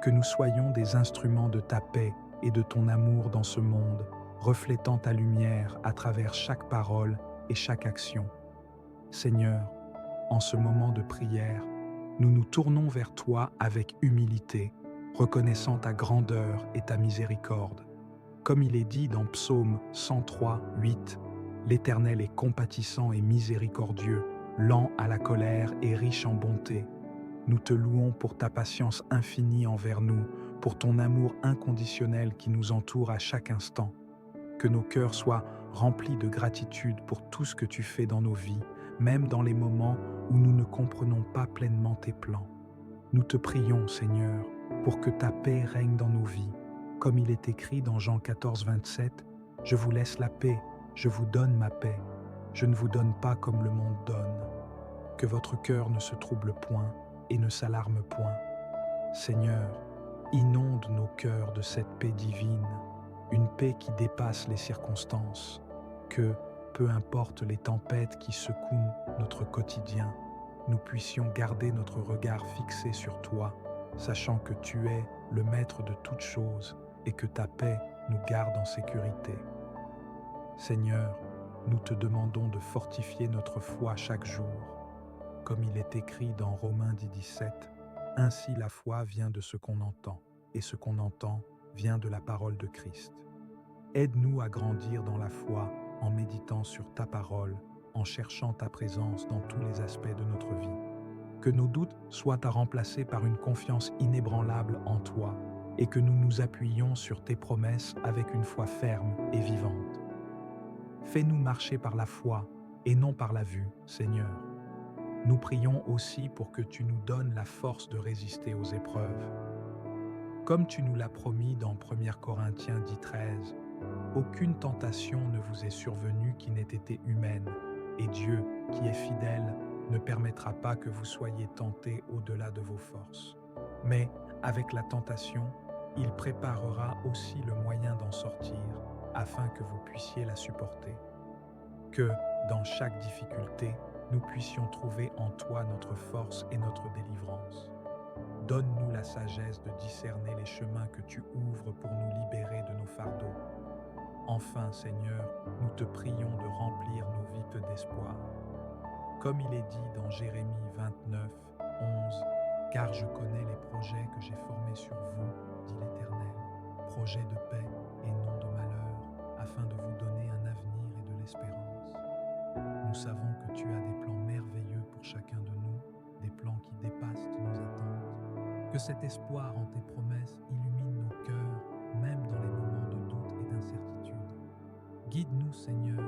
Que nous soyons des instruments de ta paix et de ton amour dans ce monde, reflétant ta lumière à travers chaque parole et chaque action. Seigneur, en ce moment de prière, nous nous tournons vers toi avec humilité, reconnaissant ta grandeur et ta miséricorde. Comme il est dit dans Psaume 103, 8, « L'Éternel est compatissant et miséricordieux, lent à la colère et riche en bonté. » Nous te louons pour ta patience infinie envers nous, pour ton amour inconditionnel qui nous entoure à chaque instant. Que nos cœurs soient remplis de gratitude pour tout ce que tu fais dans nos vies, même dans les moments où nous ne comprenons pas pleinement tes plans. Nous te prions, Seigneur, pour que ta paix règne dans nos vies. Comme il est écrit dans Jean 14, 27, « Je vous laisse la paix, je vous donne ma paix. Je ne vous donne pas comme le monde donne. » Que votre cœur ne se trouble point et ne s'alarme point. Seigneur, inonde nos cœurs de cette paix divine, une paix qui dépasse les circonstances, que, peu importe les tempêtes qui secouent notre quotidien, nous puissions garder notre regard fixé sur toi sachant que tu es le maître de toutes choses et que ta paix nous garde en sécurité. Seigneur, nous te demandons de fortifier notre foi chaque jour. Comme il est écrit dans Romains 10:17, « Ainsi la foi vient de ce qu'on entend, et ce qu'on entend vient de la parole de Christ. » Aide-nous à grandir dans la foi en méditant sur ta parole, en cherchant ta présence dans tous les aspects de notre vie. Que nos doutes soient à remplacer par une confiance inébranlable en toi et que nous nous appuyions sur tes promesses avec une foi ferme et vivante. Fais-nous marcher par la foi et non par la vue, Seigneur. Nous prions aussi pour que tu nous donnes la force de résister aux épreuves. Comme tu nous l'as promis dans 1 Corinthiens 10:13, aucune tentation ne vous est survenue qui n'ait été humaine, et Dieu, qui est fidèle, ne permettra pas que vous soyez tentés au-delà de vos forces. Mais, avec la tentation, il préparera aussi le moyen d'en sortir, afin que vous puissiez la supporter. Que, dans chaque difficulté, nous puissions trouver en toi notre force et notre délivrance. Donne-nous la sagesse de discerner les chemins que tu ouvres pour nous libérer de nos fardeaux. Enfin, Seigneur, nous te prions de remplir nos vies d'espoir. Comme il est dit dans Jérémie 29:11, « Car je connais les projets que j'ai formés sur vous, dit l'Éternel, projets de paix et non de malheur, afin de vous donner un avenir et de l'espérance. » Nous savons que tu as des plans merveilleux pour chacun de nous, des plans qui dépassent nos attentes. Que cet espoir en tes promesses illumine nos cœurs, même dans les moments de doute et d'incertitude. Guide-nous, Seigneur,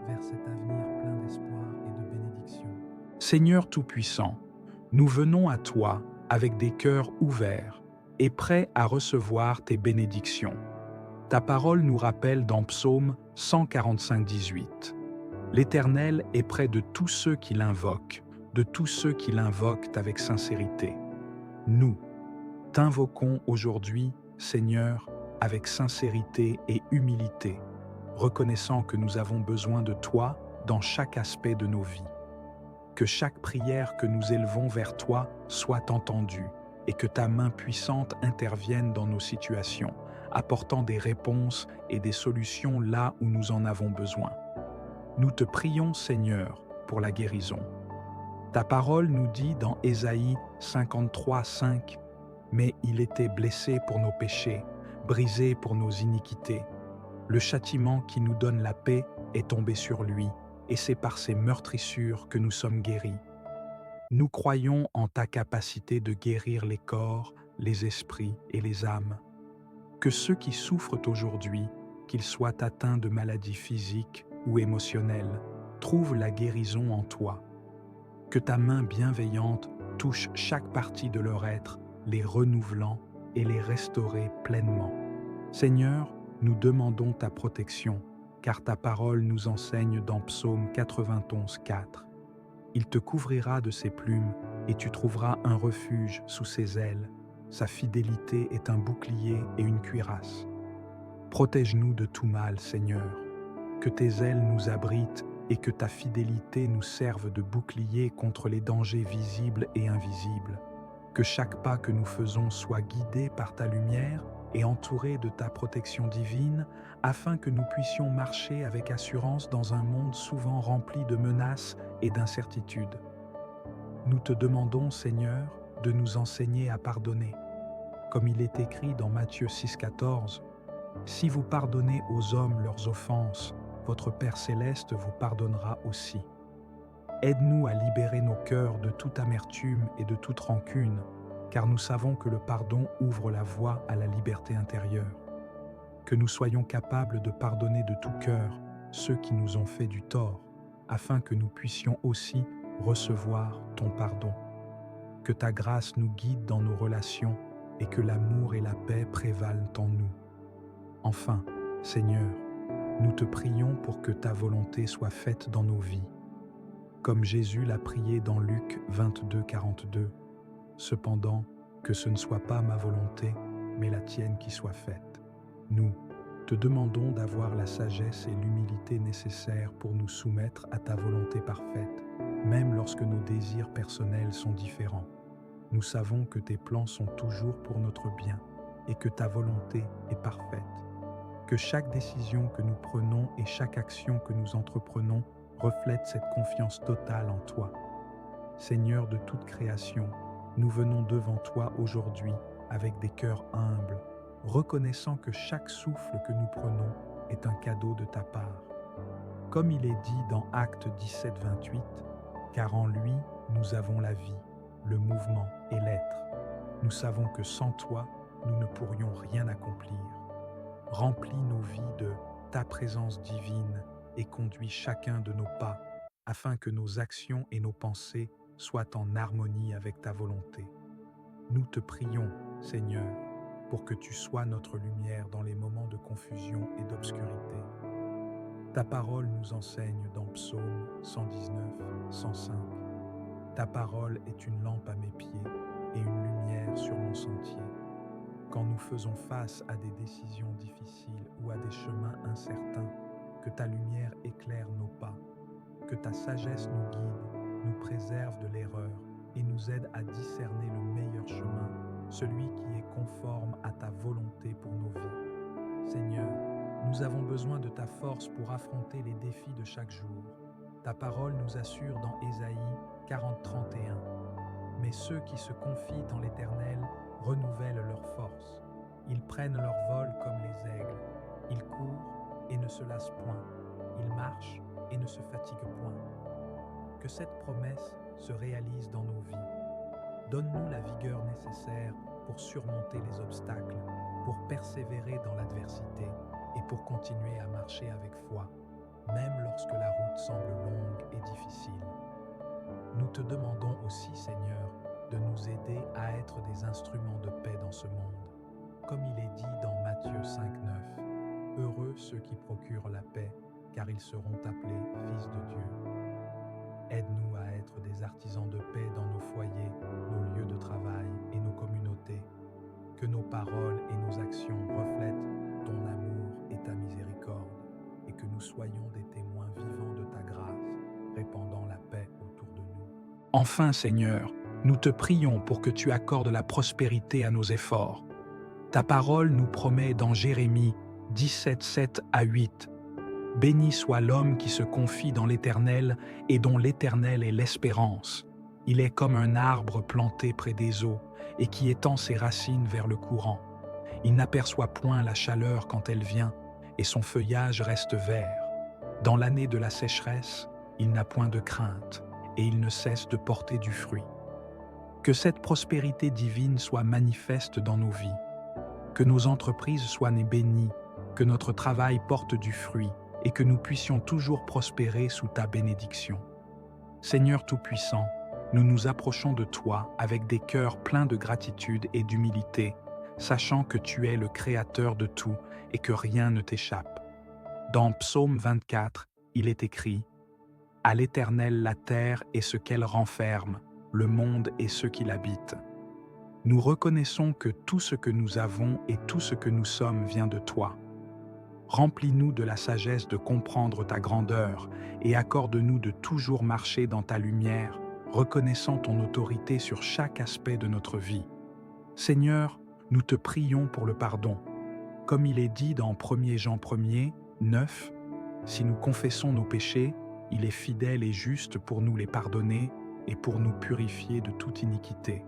vers cet avenir plein d'espoir et de bénédiction. Seigneur Tout-Puissant, nous venons à toi avec des cœurs ouverts et prêts à recevoir tes bénédictions. Ta parole nous rappelle dans Psaume 145:18. L'Éternel est près de tous ceux qui l'invoquent, de tous ceux qui l'invoquent avec sincérité. Nous t'invoquons aujourd'hui, Seigneur, avec sincérité et humilité, reconnaissant que nous avons besoin de toi dans chaque aspect de nos vies. Que chaque prière que nous élevons vers toi soit entendue et que ta main puissante intervienne dans nos situations, apportant des réponses et des solutions là où nous en avons besoin. Nous te prions, Seigneur, pour la guérison. Ta parole nous dit dans Ésaïe 53:5, « Mais il était blessé pour nos péchés, brisé pour nos iniquités. Le châtiment qui nous donne la paix est tombé sur lui, et c'est par ses meurtrissures que nous sommes guéris. » Nous croyons en ta capacité de guérir les corps, les esprits et les âmes. Que ceux qui souffrent aujourd'hui, qu'ils soient atteints de maladies physiques ou émotionnelles, trouvent la guérison en toi. Que ta main bienveillante touche chaque partie de leur être, les renouvelant et les restaurer pleinement. Seigneur, nous demandons ta protection, car ta parole nous enseigne dans Psaume 91:4. Il te couvrira de ses plumes et tu trouveras un refuge sous ses ailes. Sa fidélité est un bouclier et une cuirasse. Protège-nous de tout mal, Seigneur. Que tes ailes nous abritent et que ta fidélité nous serve de bouclier contre les dangers visibles et invisibles. Que chaque pas que nous faisons soit guidé par ta lumière et entouré de ta protection divine, afin que nous puissions marcher avec assurance dans un monde souvent rempli de menaces et d'incertitudes. Nous te demandons, Seigneur, de nous enseigner à pardonner. Comme il est écrit dans Matthieu 6:14, « Si vous pardonnez aux hommes leurs offenses, votre Père céleste vous pardonnera aussi. » Aide-nous à libérer nos cœurs de toute amertume et de toute rancune, car nous savons que le pardon ouvre la voie à la liberté intérieure. Que nous soyons capables de pardonner de tout cœur ceux qui nous ont fait du tort, afin que nous puissions aussi recevoir ton pardon. Que ta grâce nous guide dans nos relations et que l'amour et la paix prévalent en nous. Enfin, Seigneur, nous te prions pour que ta volonté soit faite dans nos vies. Comme Jésus l'a prié dans Luc 22:42, « Cependant, que ce ne soit pas ma volonté, mais la tienne qui soit faite. » Nous te demandons d'avoir la sagesse et l'humilité nécessaires pour nous soumettre à ta volonté parfaite, même lorsque nos désirs personnels sont différents. Nous savons que tes plans sont toujours pour notre bien et que ta volonté est parfaite. Que chaque décision que nous prenons et chaque action que nous entreprenons reflète cette confiance totale en toi. Seigneur de toute création, nous venons devant toi aujourd'hui avec des cœurs humbles, reconnaissant que chaque souffle que nous prenons est un cadeau de ta part. Comme il est dit dans Actes 17-28, car en lui nous avons la vie, le mouvement et l'être. Nous savons que sans toi, nous ne pourrions rien accomplir. Remplis nos vies de ta présence divine et conduis chacun de nos pas, afin que nos actions et nos pensées soient en harmonie avec ta volonté. Nous te prions, Seigneur, pour que tu sois notre lumière dans les moments de confusion et d'obscurité. Ta parole nous enseigne dans Psaume 119-105. Ta parole est une lampe à mes pieds et une lumière sur mon sentier. Quand nous faisons face à des décisions difficiles ou à des chemins incertains, que ta lumière éclaire nos pas, que ta sagesse nous guide, nous préserve de l'erreur et nous aide à discerner le meilleur chemin, celui qui est conforme à ta volonté pour nos vies. Seigneur, nous avons besoin de ta force pour affronter les défis de chaque jour. Ta parole nous assure dans Ésaïe 40-31. Mais ceux qui se confient en l'Éternel renouvellent leur force. Ils prennent leur vol comme les aigles. Ils courent et ne se lassent point. Ils marchent et ne se fatiguent point. Que cette promesse se réalise dans nos vies. Donne-nous la vigueur nécessaire pour surmonter les obstacles, pour persévérer dans l'adversité et pour continuer à marcher avec foi, même lorsque la route semble longue et difficile. Nous te demandons aussi, Seigneur, de nous aider à être des instruments de paix dans ce monde. Comme il est dit dans Matthieu 5-9, « Heureux ceux qui procurent la paix, car ils seront appelés fils de Dieu. » Aide-nous à être des artisans de paix dans nos foyers, nos lieux de travail et nos communautés. Que nos paroles et nos actions reflètent ton amour et ta miséricorde, et que nous soyons des témoins vivants de ta grâce, répandant la paix autour de nous. Enfin, Seigneur, nous te prions pour que tu accordes la prospérité à nos efforts. Ta parole nous promet dans Jérémie 17-7-8 « Béni soit l'homme qui se confie dans l'Éternel et dont l'Éternel est l'espérance. Il est comme un arbre planté près des eaux et qui étend ses racines vers le courant. Il n'aperçoit point la chaleur quand elle vient et son feuillage reste vert. Dans l'année de la sécheresse, il n'a point de crainte et il ne cesse de porter du fruit. » Que cette prospérité divine soit manifeste dans nos vies. Que nos entreprises soient bénies, que notre travail porte du fruit et que nous puissions toujours prospérer sous ta bénédiction. Seigneur Tout-Puissant, nous nous approchons de toi avec des cœurs pleins de gratitude et d'humilité, sachant que tu es le Créateur de tout et que rien ne t'échappe. Dans Psaume 24, il est écrit « À l'Éternel la terre et ce qu'elle renferme, le monde et ceux qui l'habitent. » Nous reconnaissons que tout ce que nous avons et tout ce que nous sommes vient de toi. Remplis-nous de la sagesse de comprendre ta grandeur et accorde-nous de toujours marcher dans ta lumière, reconnaissant ton autorité sur chaque aspect de notre vie. Seigneur, nous te prions pour le pardon. Comme il est dit dans 1 Jean 1er, 9, « Si nous confessons nos péchés, il est fidèle et juste pour nous les pardonner et pour nous purifier de toute iniquité. »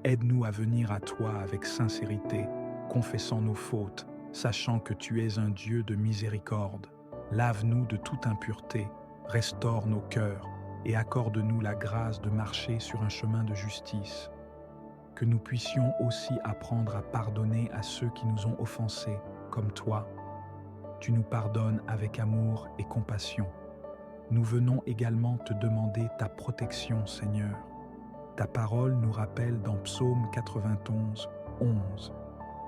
Aide-nous à venir à toi avec sincérité, confessant nos fautes, sachant que tu es un Dieu de miséricorde. Lave-nous de toute impureté, restaure nos cœurs et accorde-nous la grâce de marcher sur un chemin de justice. Que nous puissions aussi apprendre à pardonner à ceux qui nous ont offensés, comme toi. Tu nous pardonnes avec amour et compassion. Nous venons également te demander ta protection, Seigneur. Ta parole nous rappelle dans Psaume 91, 11.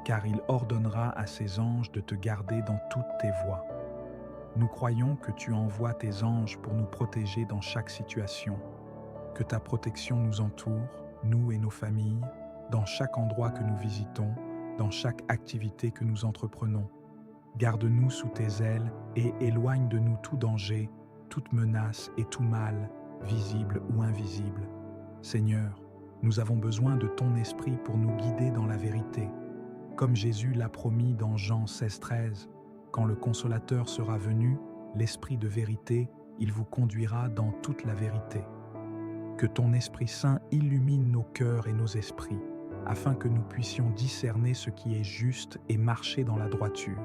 Car il ordonnera à ses anges de te garder dans toutes tes voies. Nous croyons que tu envoies tes anges pour nous protéger dans chaque situation, que ta protection nous entoure, nous et nos familles, dans chaque endroit que nous visitons, dans chaque activité que nous entreprenons. Garde-nous sous tes ailes et éloigne de nous tout danger, toute menace et tout mal, visible ou invisible. Seigneur, Nous avons besoin de ton esprit pour nous guider dans la vérité. Comme Jésus l'a promis dans Jean 16,13, quand le Consolateur sera venu, l'Esprit de vérité, il vous conduira dans toute la vérité. Que ton Esprit Saint illumine nos cœurs et nos esprits, afin que nous puissions discerner ce qui est juste et marcher dans la droiture.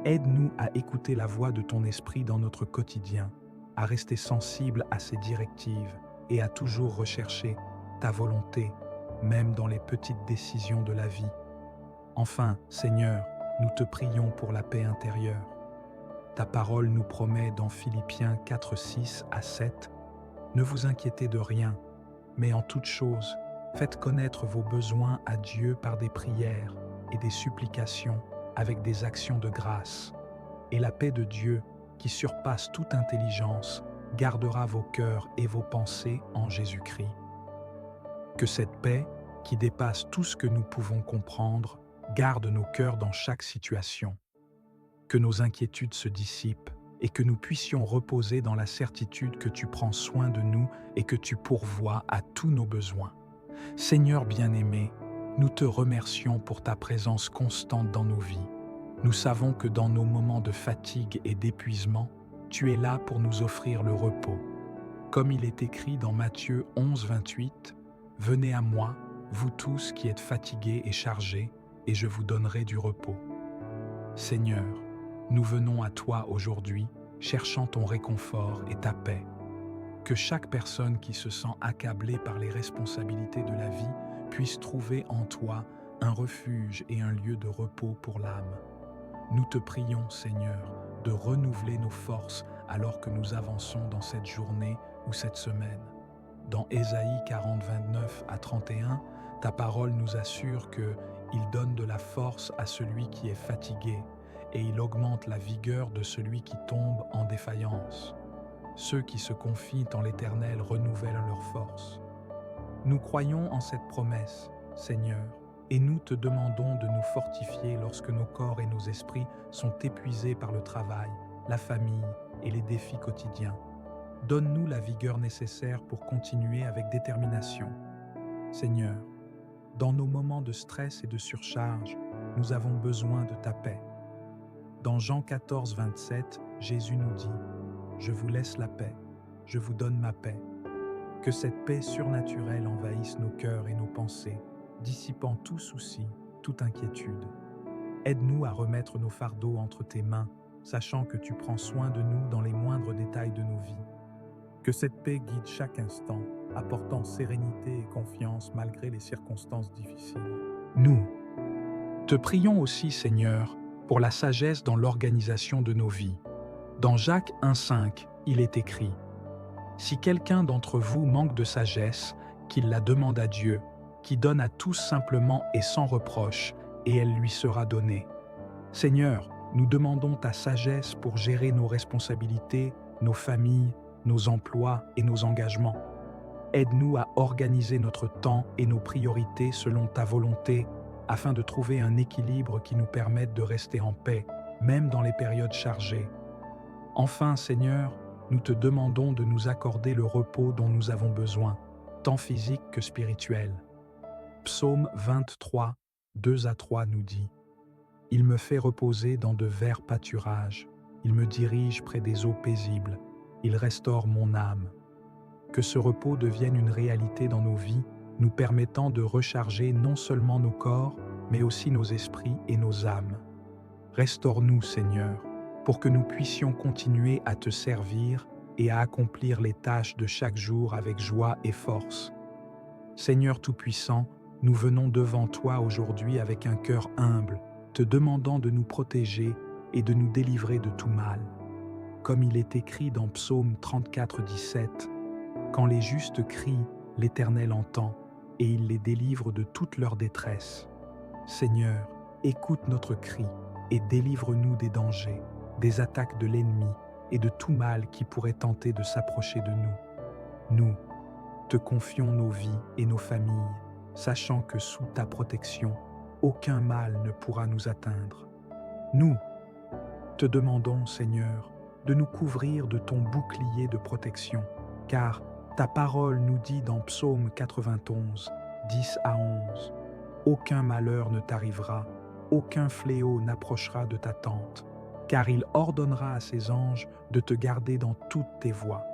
Aide-nous à écouter la voix de ton Esprit dans notre quotidien, à rester sensibles à ses directives et à toujours rechercher ta volonté, même dans les petites décisions de la vie. Enfin, Seigneur, nous te prions pour la paix intérieure. Ta parole nous promet dans Philippiens 4, 6 à 7, « Ne vous inquiétez de rien, mais en toute chose, faites connaître vos besoins à Dieu par des prières et des supplications avec des actions de grâce. Et la paix de Dieu, qui surpasse toute intelligence, gardera vos cœurs et vos pensées en Jésus-Christ. » Que cette paix, qui dépasse tout ce que nous pouvons comprendre, garde nos cœurs dans chaque situation. Que nos inquiétudes se dissipent et que nous puissions reposer dans la certitude que tu prends soin de nous et que tu pourvois à tous nos besoins. Seigneur bien-aimé, nous te remercions pour ta présence constante dans nos vies. Nous savons que dans nos moments de fatigue et d'épuisement, tu es là pour nous offrir le repos. Comme il est écrit dans Matthieu 11, 28, « Venez à moi, vous tous qui êtes fatigués et chargés, et je vous donnerai du repos. » Seigneur, nous venons à toi aujourd'hui, cherchant ton réconfort et ta paix. Que chaque personne qui se sent accablée par les responsabilités de la vie puisse trouver en toi un refuge et un lieu de repos pour l'âme. Nous te prions, Seigneur, de renouveler nos forces alors que nous avançons dans cette journée ou cette semaine. Dans Ésaïe 40, 29 à 31, ta parole nous assure que il donne de la force à celui qui est fatigué et il augmente la vigueur de celui qui tombe en défaillance. Ceux qui se confient en l'Éternel renouvellent leur force. Nous croyons en cette promesse, Seigneur, et nous te demandons de nous fortifier lorsque nos corps et nos esprits sont épuisés par le travail, la famille et les défis quotidiens. Donne-nous la vigueur nécessaire pour continuer avec détermination. Seigneur, dans nos moments de stress et de surcharge, nous avons besoin de ta paix. Dans Jean 14, 27, Jésus nous dit « Je vous laisse la paix, je vous donne ma paix. » Que cette paix surnaturelle envahisse nos cœurs et nos pensées, dissipant tout souci, toute inquiétude. Aide-nous à remettre nos fardeaux entre tes mains, sachant que tu prends soin de nous dans les moindres détails de nos vies. Que cette paix guide chaque instant, apportant sérénité et confiance malgré les circonstances difficiles. Nous te prions aussi, Seigneur, pour la sagesse dans l'organisation de nos vies. Dans Jacques 1,5, il est écrit « Si quelqu'un d'entre vous manque de sagesse, qu'il la demande à Dieu, qui donne à tous simplement et sans reproche, et elle lui sera donnée. » Seigneur, nous demandons ta sagesse pour gérer nos responsabilités, nos familles, nos emplois et nos engagements. Aide-nous à organiser notre temps et nos priorités selon ta volonté, afin de trouver un équilibre qui nous permette de rester en paix, même dans les périodes chargées. Enfin, Seigneur, nous te demandons de nous accorder le repos dont nous avons besoin, tant physique que spirituel. Psaume 23, 2 à 3 nous dit « Il me fait reposer dans de verts pâturages, il me dirige près des eaux paisibles, il restaure mon âme. » Que ce repos devienne une réalité dans nos vies, nous permettant de recharger non seulement nos corps, mais aussi nos esprits et nos âmes. Restaure-nous, Seigneur, pour que nous puissions continuer à te servir et à accomplir les tâches de chaque jour avec joie et force. Seigneur Tout-Puissant, nous venons devant toi aujourd'hui avec un cœur humble, te demandant de nous protéger et de nous délivrer de tout mal. Comme il est écrit dans Psaume 34, 17, « Quand les justes crient, l'Éternel entend, et il les délivre de toute leur détresse. » Seigneur, écoute notre cri et délivre-nous des dangers, des attaques de l'ennemi et de tout mal qui pourrait tenter de s'approcher de nous. Nous te confions nos vies et nos familles, sachant que sous ta protection, aucun mal ne pourra nous atteindre. Nous te demandons, Seigneur, de nous couvrir de ton bouclier de protection, car Ta parole nous dit dans Psaume 91, 10 à 11, « Aucun malheur ne t'arrivera, aucun fléau n'approchera de ta tente, car il ordonnera à ses anges de te garder dans toutes tes voies.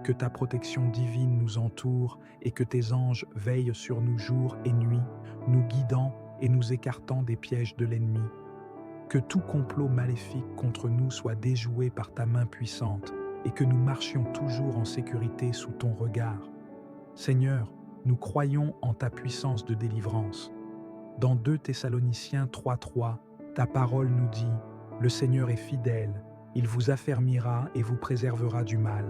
Que ta protection divine nous entoure et que tes anges veillent sur nous jour et nuit, nous guidant et nous écartant des pièges de l'ennemi. Que tout complot maléfique contre nous soit déjoué par ta main puissante et que nous marchions toujours en sécurité sous ton regard. Seigneur, nous croyons en ta puissance de délivrance. Dans 2 Thessaloniciens 3:3, ta parole nous dit « Le Seigneur est fidèle, il vous affermira et vous préservera du mal. »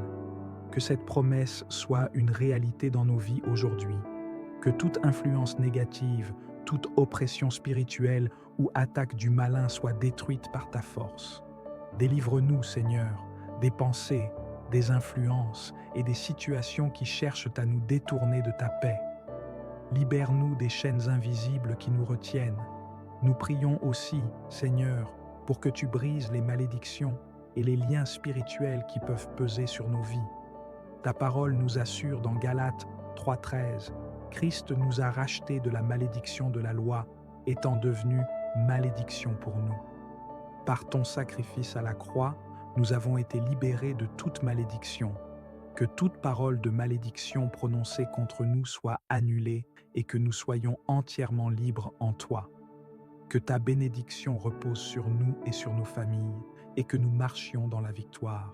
Que cette promesse soit une réalité dans nos vies aujourd'hui. Que toute influence négative, toute oppression spirituelle ou attaque du malin soit détruite par ta force. Délivre-nous, Seigneur, des pensées, des influences et des situations qui cherchent à nous détourner de ta paix. Libère-nous des chaînes invisibles qui nous retiennent. Nous prions aussi, Seigneur, pour que tu brises les malédictions et les liens spirituels qui peuvent peser sur nos vies. Ta parole nous assure dans Galates 3:13, Christ nous a rachetés de la malédiction de la loi, étant devenu malédiction pour nous. Par ton sacrifice à la croix, nous avons été libérés de toute malédiction. Que toute parole de malédiction prononcée contre nous soit annulée et que nous soyons entièrement libres en toi. Que ta bénédiction repose sur nous et sur nos familles et que nous marchions dans la victoire.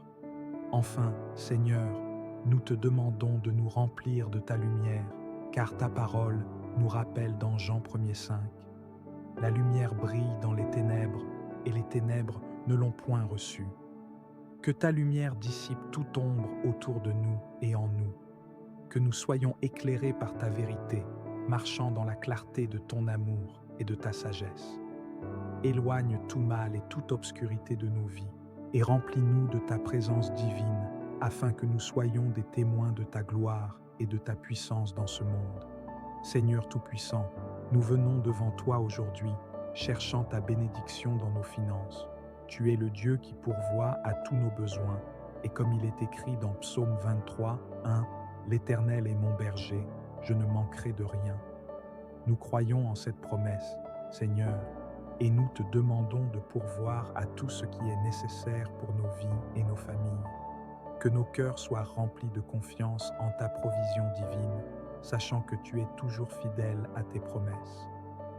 Enfin, Seigneur, nous te demandons de nous remplir de ta lumière, car ta parole nous rappelle dans Jean 1,5. La lumière brille dans les ténèbres, et les ténèbres ne l'ont point reçue. Que ta lumière dissipe toute ombre autour de nous et en nous. Que nous soyons éclairés par ta vérité, marchant dans la clarté de ton amour et de ta sagesse. Éloigne tout mal et toute obscurité de nos vies, et remplis-nous de ta présence divine, afin que nous soyons des témoins de ta gloire et de ta puissance dans ce monde. Seigneur Tout-Puissant, nous venons devant toi aujourd'hui, cherchant ta bénédiction dans nos finances. Tu es le Dieu qui pourvoit à tous nos besoins, et comme il est écrit dans Psaume 23, 1, « L'Éternel est mon berger, je ne manquerai de rien ». Nous croyons en cette promesse, Seigneur, et nous te demandons de pourvoir à tout ce qui est nécessaire pour nos vies et nos familles. Que nos cœurs soient remplis de confiance en ta provision divine, sachant que tu es toujours fidèle à tes promesses.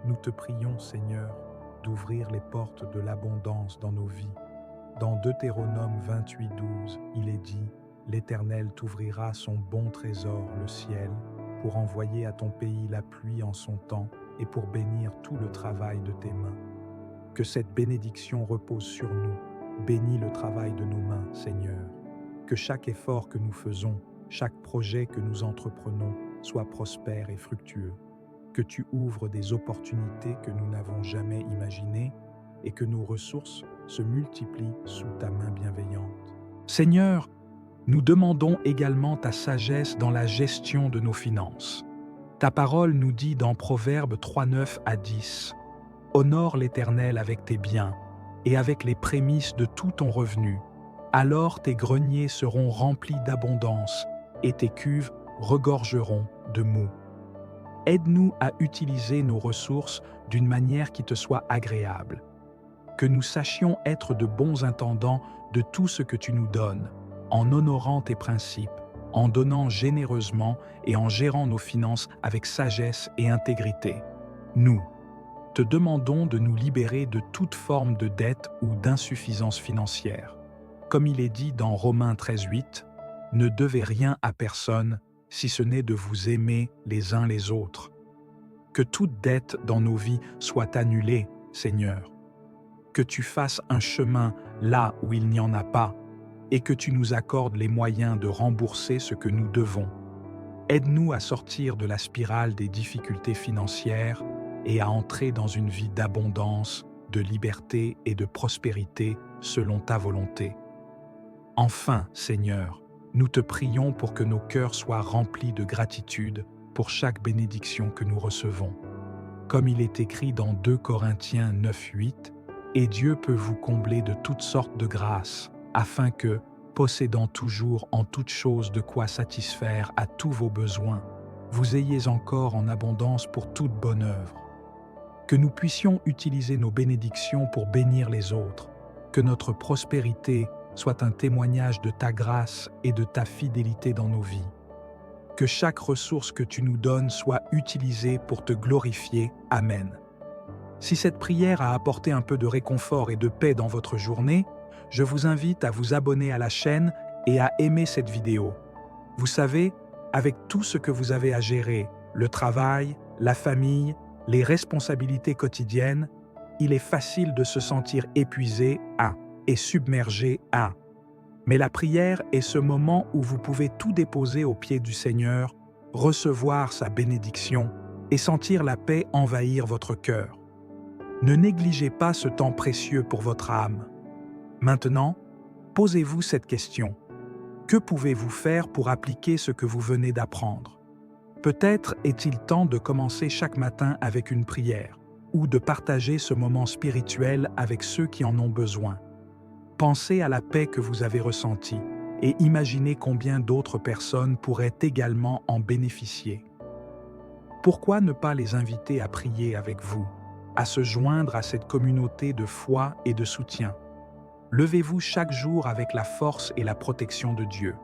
Nous te prions, Seigneur, d'ouvrir les portes de l'abondance dans nos vies. Dans Deutéronome 28:12, il est dit « L'Éternel t'ouvrira son bon trésor, le ciel, pour envoyer à ton pays la pluie en son temps et pour bénir tout le travail de tes mains. » Que cette bénédiction repose sur nous. Bénis le travail de nos mains, Seigneur. Que chaque effort que nous faisons, chaque projet que nous entreprenons soit prospère et fructueux. Que tu ouvres des opportunités que nous n'avons jamais imaginées et que nos ressources se multiplient sous ta main bienveillante. Seigneur, nous demandons également ta sagesse dans la gestion de nos finances. Ta parole nous dit dans Proverbes 3:9 à 10, « Honore l'Éternel avec tes biens et avec les prémices de tout ton revenu. Alors tes greniers seront remplis d'abondance et tes cuves regorgeront de mou. » Aide-nous à utiliser nos ressources d'une manière qui te soit agréable. Que nous sachions être de bons intendants de tout ce que tu nous donnes, en honorant tes principes, en donnant généreusement et en gérant nos finances avec sagesse et intégrité. Nous te demandons de nous libérer de toute forme de dette ou d'insuffisance financière. Comme il est dit dans Romains 13:8, « Ne devez rien à personne, si ce n'est de vous aimer les uns les autres. » Que toute dette dans nos vies soit annulée, Seigneur. Que tu fasses un chemin là où il n'y en a pas, et que tu nous accordes les moyens de rembourser ce que nous devons. Aide-nous à sortir de la spirale des difficultés financières et à entrer dans une vie d'abondance, de liberté et de prospérité selon ta volonté. Enfin, Seigneur, nous te prions pour que nos cœurs soient remplis de gratitude pour chaque bénédiction que nous recevons. Comme il est écrit dans 2 Corinthiens 9:8, « Et Dieu peut vous combler de toutes sortes de grâces, afin que, possédant toujours en toutes choses de quoi satisfaire à tous vos besoins, vous ayez encore en abondance pour toute bonne œuvre. Que nous puissions utiliser nos bénédictions pour bénir les autres, que notre prospérité soit un témoignage de ta grâce et de ta fidélité dans nos vies. Que chaque ressource que tu nous donnes soit utilisée pour te glorifier. Amen. Si cette prière a apporté un peu de réconfort et de paix dans votre journée, je vous invite à vous abonner à la chaîne et à aimer cette vidéo. Vous savez, avec tout ce que vous avez à gérer, le travail, la famille, les responsabilités quotidiennes, il est facile de se sentir épuisé et submergé. Mais la prière est ce moment où vous pouvez tout déposer aux pieds du Seigneur, recevoir sa bénédiction et sentir la paix envahir votre cœur. Ne négligez pas ce temps précieux pour votre âme. Maintenant, posez-vous cette question. Que pouvez-vous faire pour appliquer ce que vous venez d'apprendre? Peut-être est-il temps de commencer chaque matin avec une prière ou de partager ce moment spirituel avec ceux qui en ont besoin. Pensez à la paix que vous avez ressentie et imaginez combien d'autres personnes pourraient également en bénéficier. Pourquoi ne pas les inviter à prier avec vous, à se joindre à cette communauté de foi et de soutien? Levez-vous chaque jour avec la force et la protection de Dieu.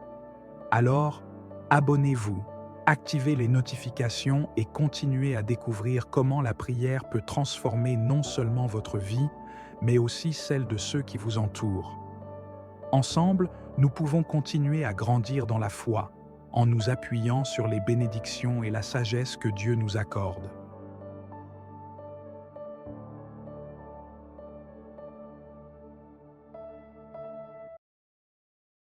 Alors, abonnez-vous, activez les notifications et continuez à découvrir comment la prière peut transformer non seulement votre vie, mais aussi celle de ceux qui vous entourent. Ensemble, nous pouvons continuer à grandir dans la foi, en nous appuyant sur les bénédictions et la sagesse que Dieu nous accorde.